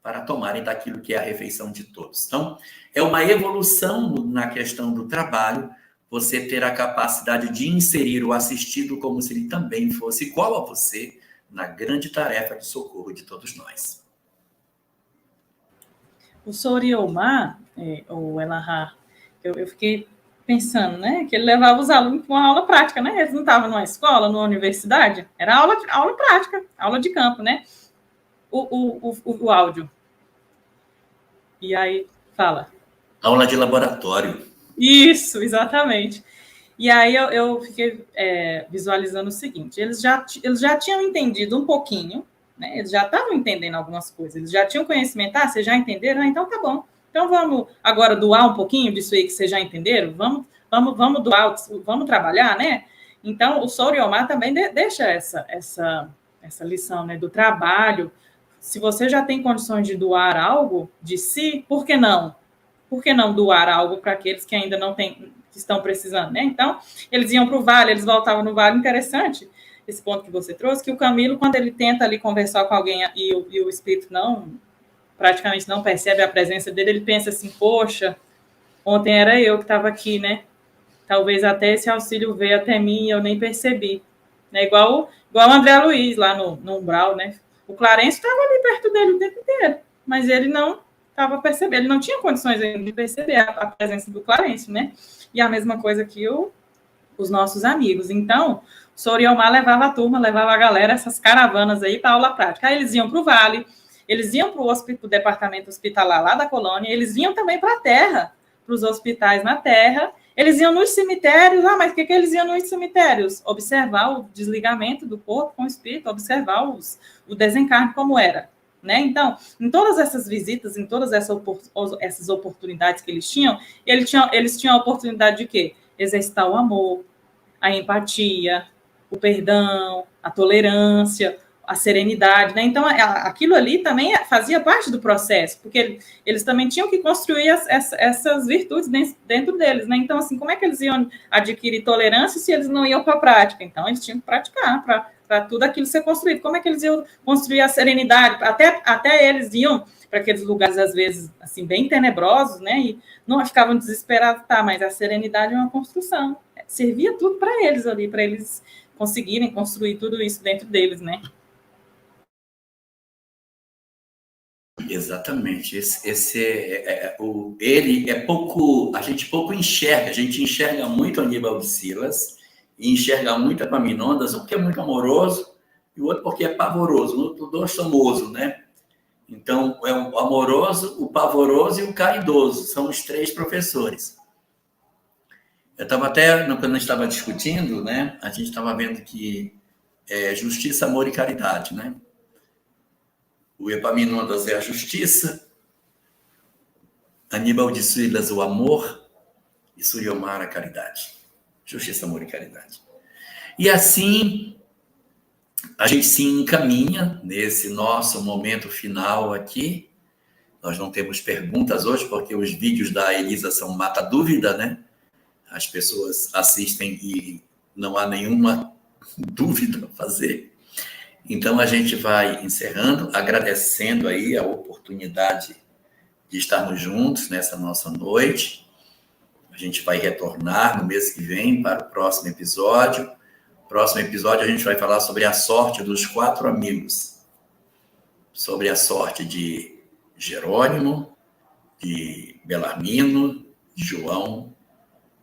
para tomarem daquilo que é a refeição de todos. Então, é uma evolução na questão do trabalho, você ter a capacidade de inserir o assistido como se ele também fosse igual a você na grande tarefa de socorro de todos nós. O Soriomar, o Elahá, eu fiquei pensando, né, que ele levava os alunos para uma aula prática, né? Eles não estavam numa escola, numa universidade, era aula prática, aula de campo, né? O áudio. E aí, fala. Aula de laboratório. Isso, exatamente. E aí eu fiquei visualizando o seguinte, eles já tinham entendido um pouquinho, né? Eles já estavam entendendo algumas coisas, eles já tinham conhecimento, vocês já entenderam? Então tá bom. Então vamos agora doar um pouquinho disso aí que vocês já entenderam? Vamos doar, vamos trabalhar, né? Então o Soriomar também deixa essa lição, né, do trabalho. Se você já tem condições de doar algo de si, por que não? Por que não doar algo para aqueles que ainda não têm, que estão precisando, né? Então, eles iam para o vale, eles voltavam no vale. Interessante esse ponto que você trouxe, que o Camilo, quando ele tenta ali conversar com alguém e o espírito praticamente não percebe a presença dele, ele pensa assim, poxa, ontem era eu que estava aqui, né? Talvez até esse auxílio veio até mim e eu nem percebi. Né? Igual o André Luiz lá no Umbral, né? O Clarence estava ali perto dele o tempo inteiro, mas ele não estava percebendo, ele não tinha condições ainda de perceber a presença do Clarence, né? E a mesma coisa que os nossos amigos. Então, o Soriomar levava a turma, levava a galera, essas caravanas aí para aula prática. Aí eles iam para o vale, eles iam para o departamento hospitalar lá da colônia, eles vinham também para a terra, para os hospitais na terra, eles iam nos cemitérios, mas o que eles iam nos cemitérios? Observar o desligamento do corpo com o espírito, observar o desencarne como era. Né? Então, em todas essas visitas, em todas essas oportunidades que eles tinham a oportunidade de quê? Exercitar o amor, a empatia, o perdão, a tolerância, a serenidade, né? Então, aquilo ali também fazia parte do processo, porque eles também tinham que construir essas virtudes dentro deles, né? Então, assim, como é que eles iam adquirir tolerância se eles não iam para a prática? Então, eles tinham que praticar para tudo aquilo ser construído. Como é que eles iam construir a serenidade? Até eles iam para aqueles lugares, às vezes, assim, bem tenebrosos, né? E não ficavam desesperados, mas a serenidade é uma construção. Servia tudo para eles ali, para eles conseguirem construir tudo isso dentro deles, né? Exatamente. Ele é pouco, a gente pouco enxerga. A gente enxerga muito Aníbal de Silas e enxerga muito Epaminondas, um porque é muito amoroso e o outro porque é pavoroso. Os dois famosos, né? Então, é o amoroso, o pavoroso e o caridoso. São os três professores. Eu estava até, quando a gente estava discutindo, né? A gente estava vendo que é justiça, amor e caridade, né? O Epaminondas é a justiça, Aníbal de Silas o amor e Soriomar a caridade. Justiça, amor e caridade. E assim, a gente se encaminha nesse nosso momento final aqui. Nós não temos perguntas hoje, porque os vídeos da Elisa são mata-dúvida, né? As pessoas assistem e não há nenhuma dúvida a fazer. Então, a gente vai encerrando, agradecendo aí a oportunidade de estarmos juntos nessa nossa noite. A gente vai retornar no mês que vem para o próximo episódio. No próximo episódio, a gente vai falar sobre a sorte dos 4 amigos. Sobre a sorte de Jerônimo, de Belarmino, de João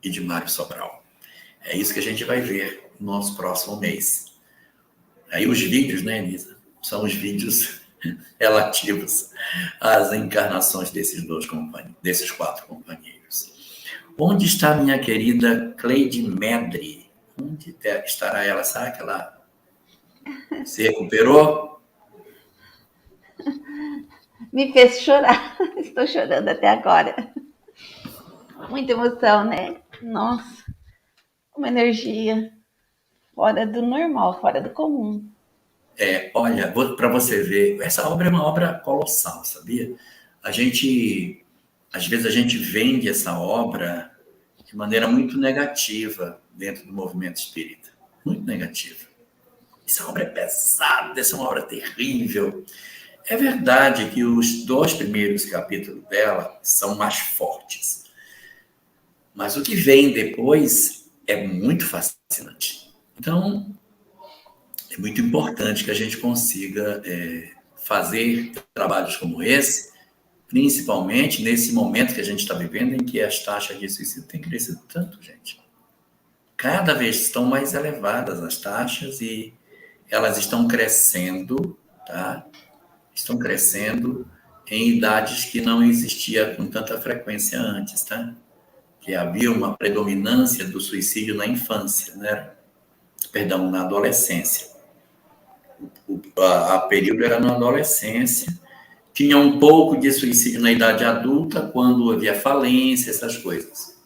e de Mário Sobral. É isso que a gente vai ver no nosso próximo mês. Aí os vídeos, né, Elisa? São os vídeos relativos às encarnações desses 4 companheiros. Onde está minha querida Cleide Medri? Onde estará ela? Será que ela se recuperou? Me fez chorar. Estou chorando até agora. Muita emoção, né? Nossa, uma energia fora do normal, fora do comum. Olha, para você ver, essa obra é uma obra colossal, sabia? Às vezes a gente vende essa obra de maneira muito negativa dentro do movimento espírita. Muito negativa. Essa obra é pesada, essa é uma obra terrível. É verdade que os 2 primeiros capítulos dela são mais fortes. Mas o que vem depois é muito fascinante. Então, é muito importante que a gente consiga fazer trabalhos como esse, principalmente nesse momento que a gente está vivendo, em que as taxas de suicídio têm crescido tanto, gente. Cada vez estão mais elevadas as taxas e elas estão crescendo, tá? Estão crescendo em idades que não existia com tanta frequência antes, tá? Que havia uma predominância do suicídio na infância, né? Perdão, na adolescência. A período era na adolescência. Tinha um pouco de suicídio na idade adulta, quando havia falência, essas coisas.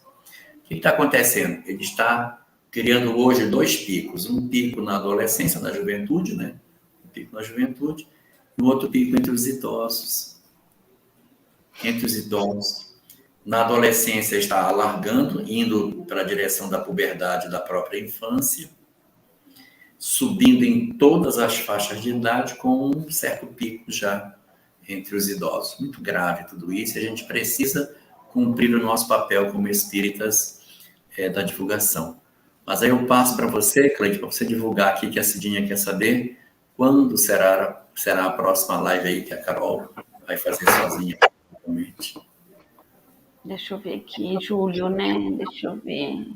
O que está acontecendo? Ele está criando hoje 2 picos. Um pico na adolescência, na juventude, né? Um pico na juventude, e um outro pico entre os idosos. Entre os idosos. Na adolescência está alargando, indo para a direção da puberdade da própria infância, subindo em todas as faixas de idade, com um certo pico já entre os idosos. Muito grave tudo isso, e a gente precisa cumprir o nosso papel como espíritas da divulgação. Mas aí eu passo para você, Cleide, para você divulgar aqui, que a Cidinha quer saber quando será a próxima live aí que a Carol vai fazer sozinha, realmente. Deixa eu ver aqui, julho, né? Deixa eu ver.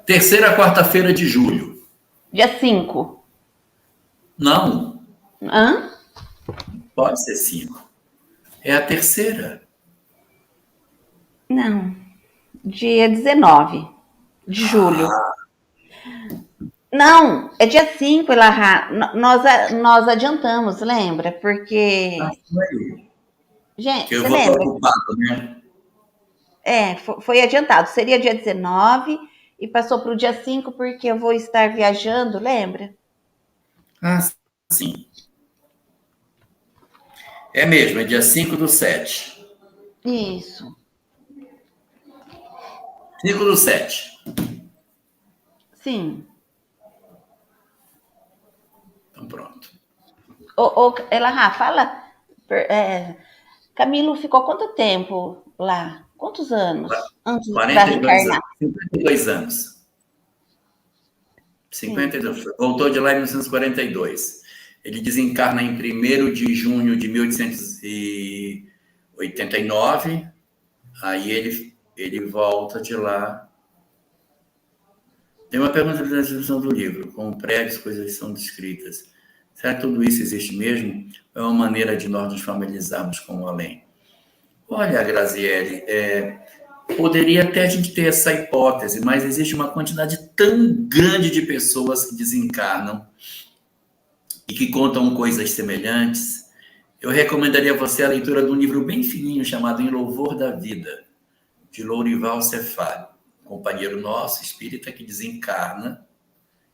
3ª quarta-feira de julho. Dia 5. Não. Hã? Pode ser 5. É a 3ª. Não. Dia 19 de julho. Não, é dia 5, Elahá. Nós adiantamos, lembra? Porque... Foi. Gente, Que eu você vou lembra? estar ocupado, né? Foi adiantado. Seria dia 19 e passou para o dia 5 porque eu vou estar viajando, lembra? Sim. É mesmo, é dia 5/7. Isso. 5/7. Sim. Então, pronto. Elahá, fala... Camilo ficou quanto tempo lá? Quantos anos? Antes de 42 reencarnar? anos. 52 anos. 52. Voltou de lá em 1942. Ele desencarna em 1º de junho de 1889. Aí ele volta de lá. Tem uma pergunta da descrição do livro. Como prédios, coisas são descritas. Será que tudo isso existe mesmo? É uma maneira de nós nos familiarizarmos com o além. Olha, Graziele, poderia até a gente ter essa hipótese, mas existe uma quantidade tão grande de pessoas que desencarnam e que contam coisas semelhantes. Eu recomendaria a você a leitura de um livro bem fininho chamado Em Louvor da Vida, de Lourival Cefali, um companheiro nosso, espírita, que desencarna.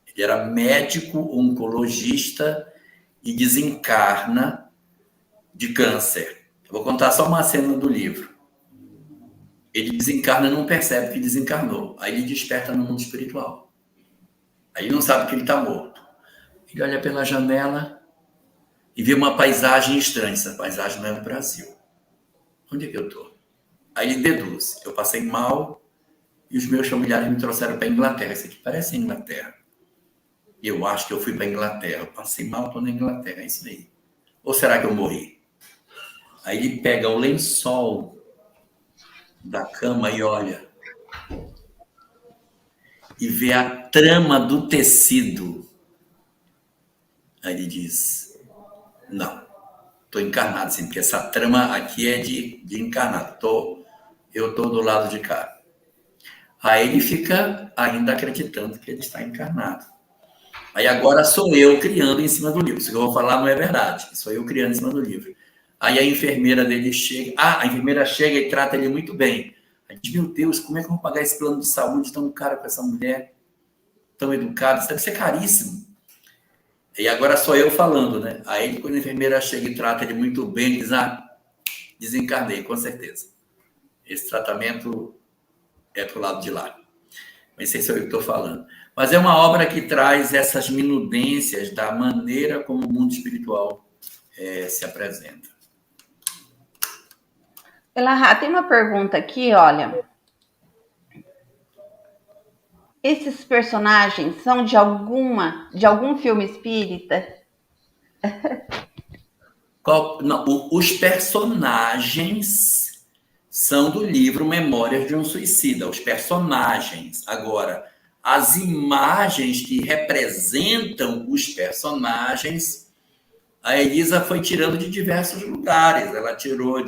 Ele era médico oncologista e desencarna de câncer. Eu vou contar só uma cena do livro. Ele desencarna e não percebe que desencarnou. Aí ele desperta no mundo espiritual. Aí ele não sabe que ele está morto. Ele olha pela janela e vê uma paisagem estranha. Essa paisagem não é no Brasil. Onde é que eu estou? Aí ele deduz. Eu passei mal e os meus familiares me trouxeram para a Inglaterra. Isso aqui parece a Inglaterra. E eu acho que eu fui para a Inglaterra. Eu passei mal, estou na Inglaterra. É isso aí. Ou será que eu morri? Aí ele pega o lençol da cama e olha. e vê a trama do tecido. Aí ele diz, não, estou encarnado sim, porque essa trama aqui é de encarnado. Eu estou do lado de cá. Aí ele fica ainda acreditando que ele está encarnado. Aí agora sou eu criando em cima do livro. Isso que eu vou falar não é verdade. Sou eu criando em cima do livro. Aí a enfermeira dele chega. A enfermeira chega e trata ele muito bem. Aí diz, meu Deus, como é que eu vou pagar esse plano de saúde tão caro com essa mulher tão educada? Isso deve ser caríssimo. E agora sou eu falando, né? Aí quando a enfermeira chega e trata ele muito bem, diz, desencarnei, com certeza. Esse tratamento é pro lado de lá. Mas sei se é eu que estou falando. Mas é uma obra que traz essas minudências da maneira como o mundo espiritual se apresenta. Elahá, tem uma pergunta aqui, olha. Esses personagens são de algum filme espírita? Não, os personagens são do livro Memórias de um Suicida. Os personagens. Agora, as imagens que representam os personagens, a Elisa foi tirando de diversos lugares. Ela tirou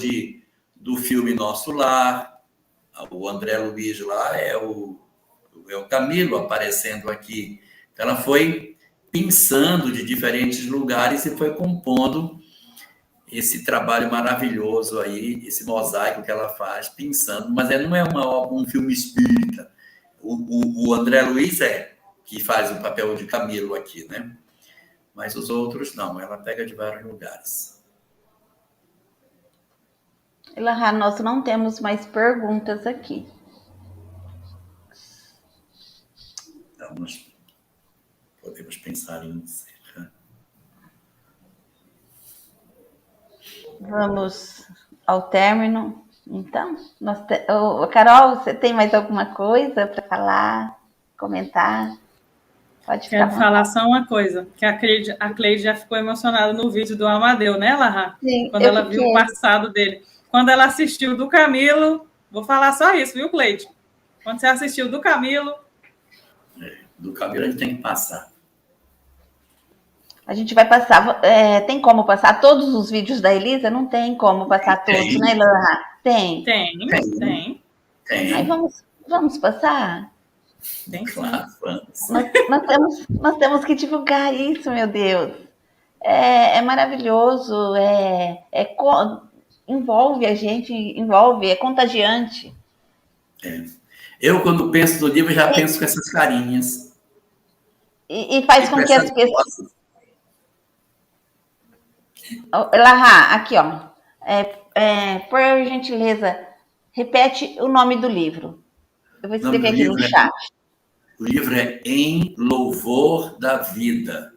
do filme Nosso Lar. O André Luiz lá é o Camilo aparecendo aqui. Então, ela foi pensando de diferentes lugares e foi compondo esse trabalho maravilhoso aí, esse mosaico que ela faz, pensando. Mas não é um filme espírita. O André Luiz que faz o papel de Camilo aqui, né? Mas os outros não, ela pega de vários lugares. Elahá, nós não temos mais perguntas aqui. Então, nós podemos pensar em encerrar. Vamos ao término. Então, Carol, você tem mais alguma coisa para falar, comentar? Pode ficar. Quero falar só uma coisa, que a Cleide já ficou emocionada no vídeo do Amadeu, né, Lahá? Sim, quando ela viu o passado dele. Quando ela assistiu do Camilo, vou falar só isso, viu, Cleide? Quando você assistiu do Camilo... Do Camilo a gente tem que passar. A gente vai passar... tem como passar todos os vídeos da Elisa? Não tem como passar todos, né, Lahá? Tem. Tem. Aí vamos passar? Tem, claro. Nós temos que divulgar isso, meu Deus. É maravilhoso, envolve a gente, é contagiante. Eu, quando penso no livro, já penso com essas carinhas. E faz com que as pessoas... Lahá, aqui, ó. Por gentileza, repete o nome do livro. Eu vou escrever aqui no chat. O livro é Em Louvor da Vida.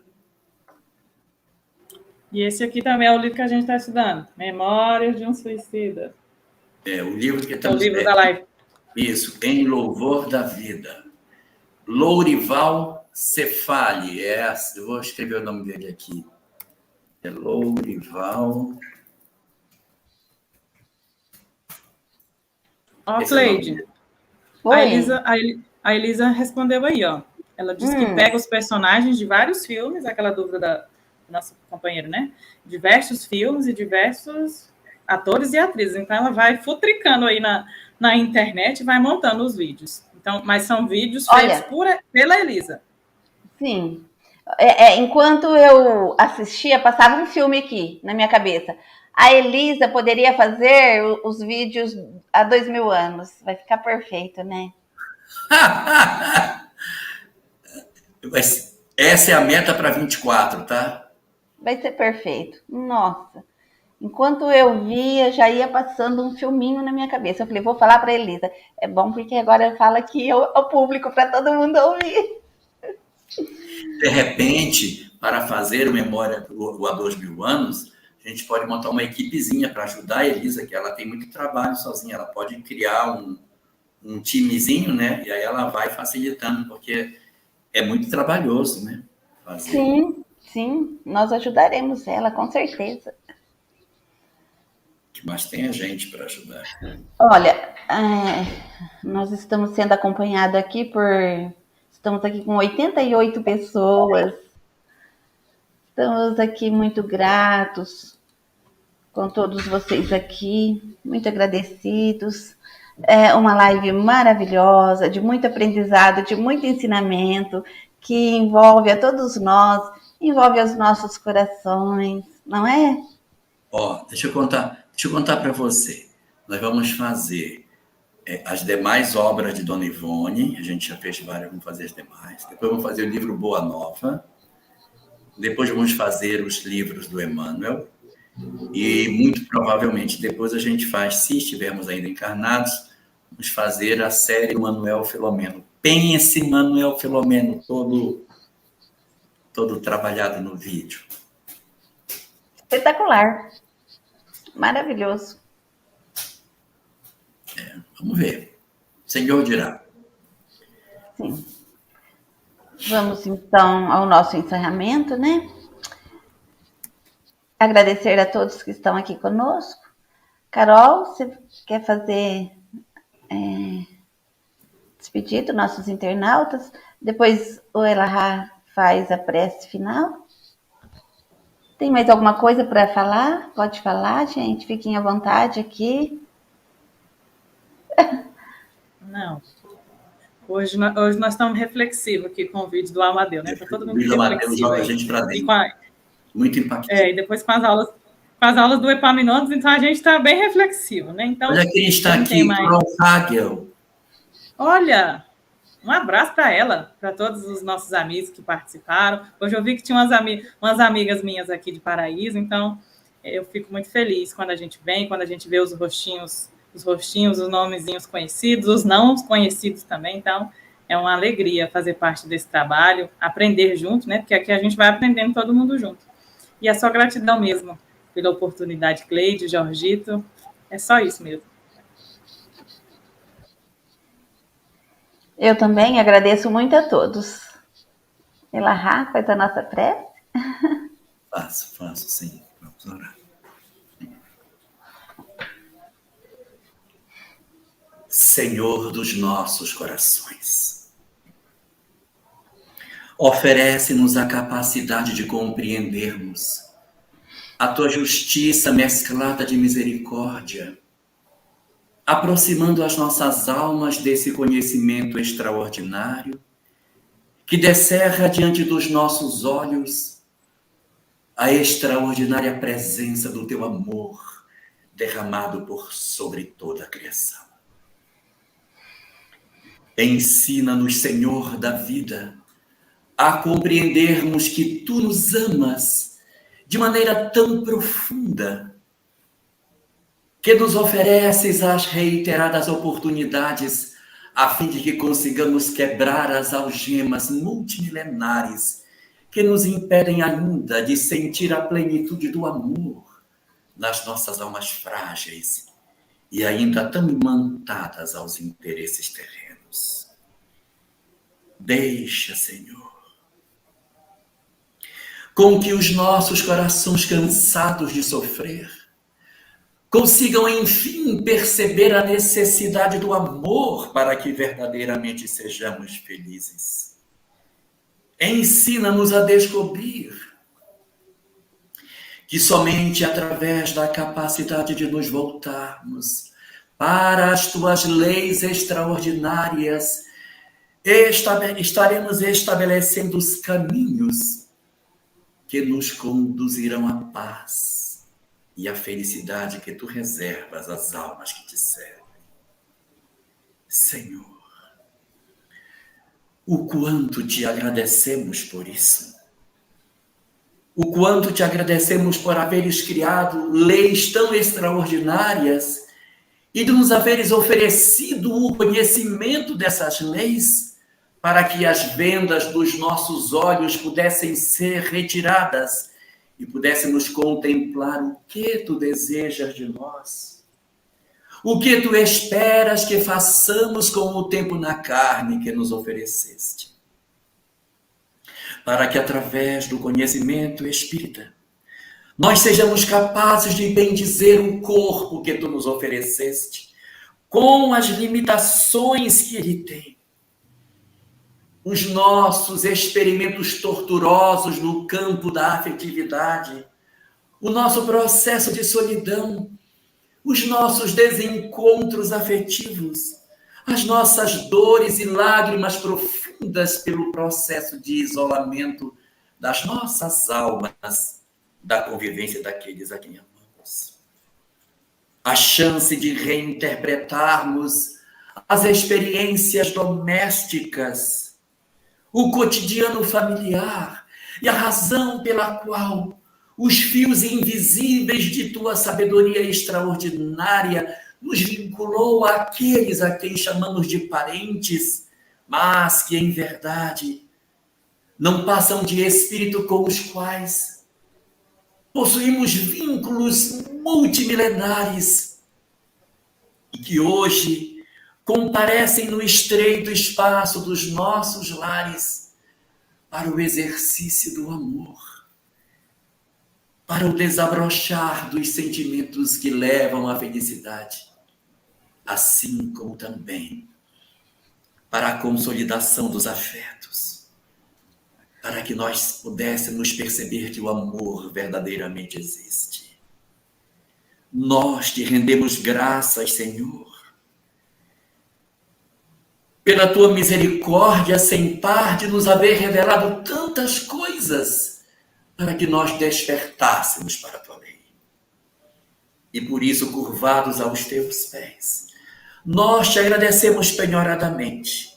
E esse aqui também é o livro que a gente está estudando. Memórias de um Suicida. O livro que estamos... É o livro da live. Isso, Em Louvor da Vida. Lourival Cefali. Eu vou escrever o nome dele aqui. É Lourival... Ó, Cleide. A Elisa respondeu aí, ó. Ela disse que pega os personagens de vários filmes, aquela dúvida da nossa companheira, né? Diversos filmes e diversos atores e atrizes. Então, ela vai futricando aí na internet e vai montando os vídeos. Então, mas são vídeos feitos pela Elisa. Sim. Enquanto eu assistia, passava um filme aqui na minha cabeça. A Elisa poderia fazer os vídeos há 2000 anos. Vai ficar perfeito, né? Essa é a meta para 24, tá? Vai ser perfeito. Nossa. Enquanto eu via, já ia passando um filminho na minha cabeça. Eu falei, vou falar para a Elisa. É bom porque agora eu falo aqui ao público para todo mundo ouvir. De repente, para fazer o Memória há 2000 anos, a gente pode montar uma equipezinha para ajudar a Elisa, que ela tem muito trabalho sozinha. Ela pode criar um timezinho, né? E aí ela vai facilitando, porque é muito trabalhoso, né? Fazer. Sim. Nós ajudaremos ela, com certeza. Mas tem a gente para ajudar. Olha, nós estamos sendo acompanhados aqui por Estamos aqui com 88 pessoas. Estamos aqui muito gratos com todos vocês aqui, muito agradecidos. É uma live maravilhosa, de muito aprendizado, de muito ensinamento, que envolve a todos nós, envolve os nossos corações, não é? Deixa eu contar para você. Nós vamos fazer as demais obras de Dona Ivone, a gente já fez várias, vamos fazer as demais. Depois vamos fazer o livro Boa Nova. Depois vamos fazer os livros do Emmanuel. E muito provavelmente depois a gente faz, se estivermos ainda encarnados, vamos fazer a série do Manuel Filomeno. Pense Manuel Filomeno, todo trabalhado no vídeo. Espetacular. Maravilhoso. Vamos ver. O Senhor dirá. Sim. Vamos, então, ao nosso encerramento, né? Agradecer a todos que estão aqui conosco. Carol, você quer fazer despedir dos nossos internautas? Depois o Elahá faz a prece final. Tem mais alguma coisa para falar? Pode falar, gente. Fiquem à vontade aqui. Não. Hoje nós estamos reflexivos aqui com o vídeo do Amadeu, né? Está todo mundo reflexivo. Joga a gente para dentro. Muito impactante. E depois com as aulas do Epaminondas, então a gente está bem reflexivo, né? Então, olha quem está aqui, Carol Hagel. Olha, um abraço para ela, para todos os nossos amigos que participaram. Hoje eu vi que tinha umas amigas minhas aqui de Paraíso, então eu fico muito feliz quando a gente vem, quando a gente vê os rostinhos, os nomezinhos conhecidos, os não conhecidos também. Então, é uma alegria fazer parte desse trabalho, aprender junto, né? Porque aqui a gente vai aprendendo todo mundo junto. E é só gratidão mesmo pela oportunidade, Cleide, Jorgito. É só isso mesmo. Eu também agradeço muito a todos. Elahá, faz a nossa prece. Faço, sim. Vamos orar. Senhor dos nossos corações, oferece-nos a capacidade de compreendermos a tua justiça mesclada de misericórdia, aproximando as nossas almas desse conhecimento extraordinário que descerra diante dos nossos olhos a extraordinária presença do teu amor derramado por sobre toda a criação. Ensina-nos, Senhor da vida, a compreendermos que tu nos amas de maneira tão profunda que nos ofereces as reiteradas oportunidades a fim de que consigamos quebrar as algemas multimilenares que nos impedem ainda de sentir a plenitude do amor nas nossas almas frágeis e ainda tão imantadas aos interesses terrenos. Deixa, Senhor, com que os nossos corações cansados de sofrer consigam, enfim, perceber a necessidade do amor para que verdadeiramente sejamos felizes. Ensina-nos a descobrir que somente através da capacidade de nos voltarmos para as tuas leis extraordinárias estaremos estabelecendo os caminhos que nos conduzirão à paz e à felicidade que tu reservas às almas que te servem. Senhor, o quanto te agradecemos por isso. O quanto te agradecemos por haveres criado leis tão extraordinárias e de nos haveres oferecido o conhecimento dessas leis para que as vendas dos nossos olhos pudessem ser retiradas e pudéssemos contemplar o que tu desejas de nós. O que tu esperas que façamos com o tempo na carne que nos ofereceste. Para que através do conhecimento espírita, nós sejamos capazes de bendizer o corpo que tu nos ofereceste, com as limitações que ele tem. os nossos experimentos torturosos no campo da afetividade, o nosso processo de solidão, os nossos desencontros afetivos, as nossas dores e lágrimas profundas pelo processo de isolamento das nossas almas, da convivência daqueles a quem amamos. A chance de reinterpretarmos as experiências domésticas, o cotidiano familiar e a razão pela qual os fios invisíveis de tua sabedoria extraordinária nos vinculou àqueles a quem chamamos de parentes, mas que, em verdade, não passam de espírito com os quais possuímos vínculos multimilenares e que hoje comparecem no estreito espaço dos nossos lares para o exercício do amor, para o desabrochar dos sentimentos que levam à felicidade, assim como também para a consolidação dos afetos, para que nós pudéssemos perceber que o amor verdadeiramente existe. Nós te rendemos graças, Senhor, pela tua misericórdia sem par de nos haver revelado tantas coisas para que nós despertássemos para a tua lei. E por isso, curvados aos teus pés, nós te agradecemos penhoradamente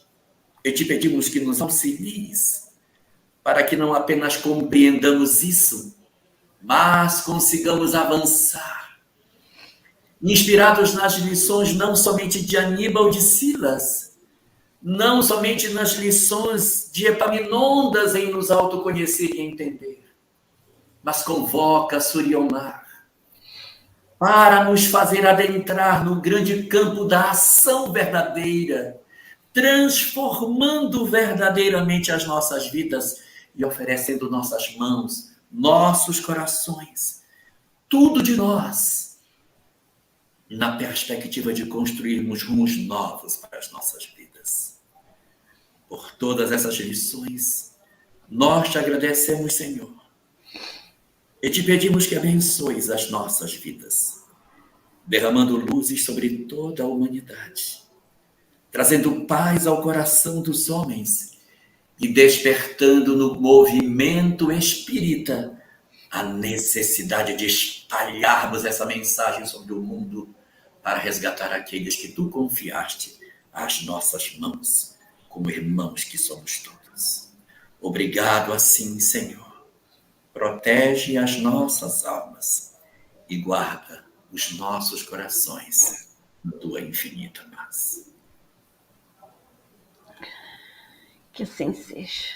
e te pedimos que nos auxilies para que não apenas compreendamos isso, mas consigamos avançar, inspirados nas lições não somente de Aníbal de Silas, não somente nas lições de Epaminondas em nos autoconhecer e entender, mas convoca Suryaumar para nos fazer adentrar no grande campo da ação verdadeira, transformando verdadeiramente as nossas vidas e oferecendo nossas mãos, nossos corações, tudo de nós, na perspectiva de construirmos rumos novos para as nossas vidas. Por todas essas lições, nós te agradecemos, Senhor, e te pedimos que abençoes as nossas vidas, derramando luzes sobre toda a humanidade, trazendo paz ao coração dos homens e despertando no movimento espírita a necessidade de espalharmos essa mensagem sobre o mundo para resgatar aqueles que tu confiaste às nossas mãos, como irmãos que somos todos. Obrigado assim, Senhor. Protege as nossas almas e guarda os nossos corações na tua infinita paz. Que assim seja.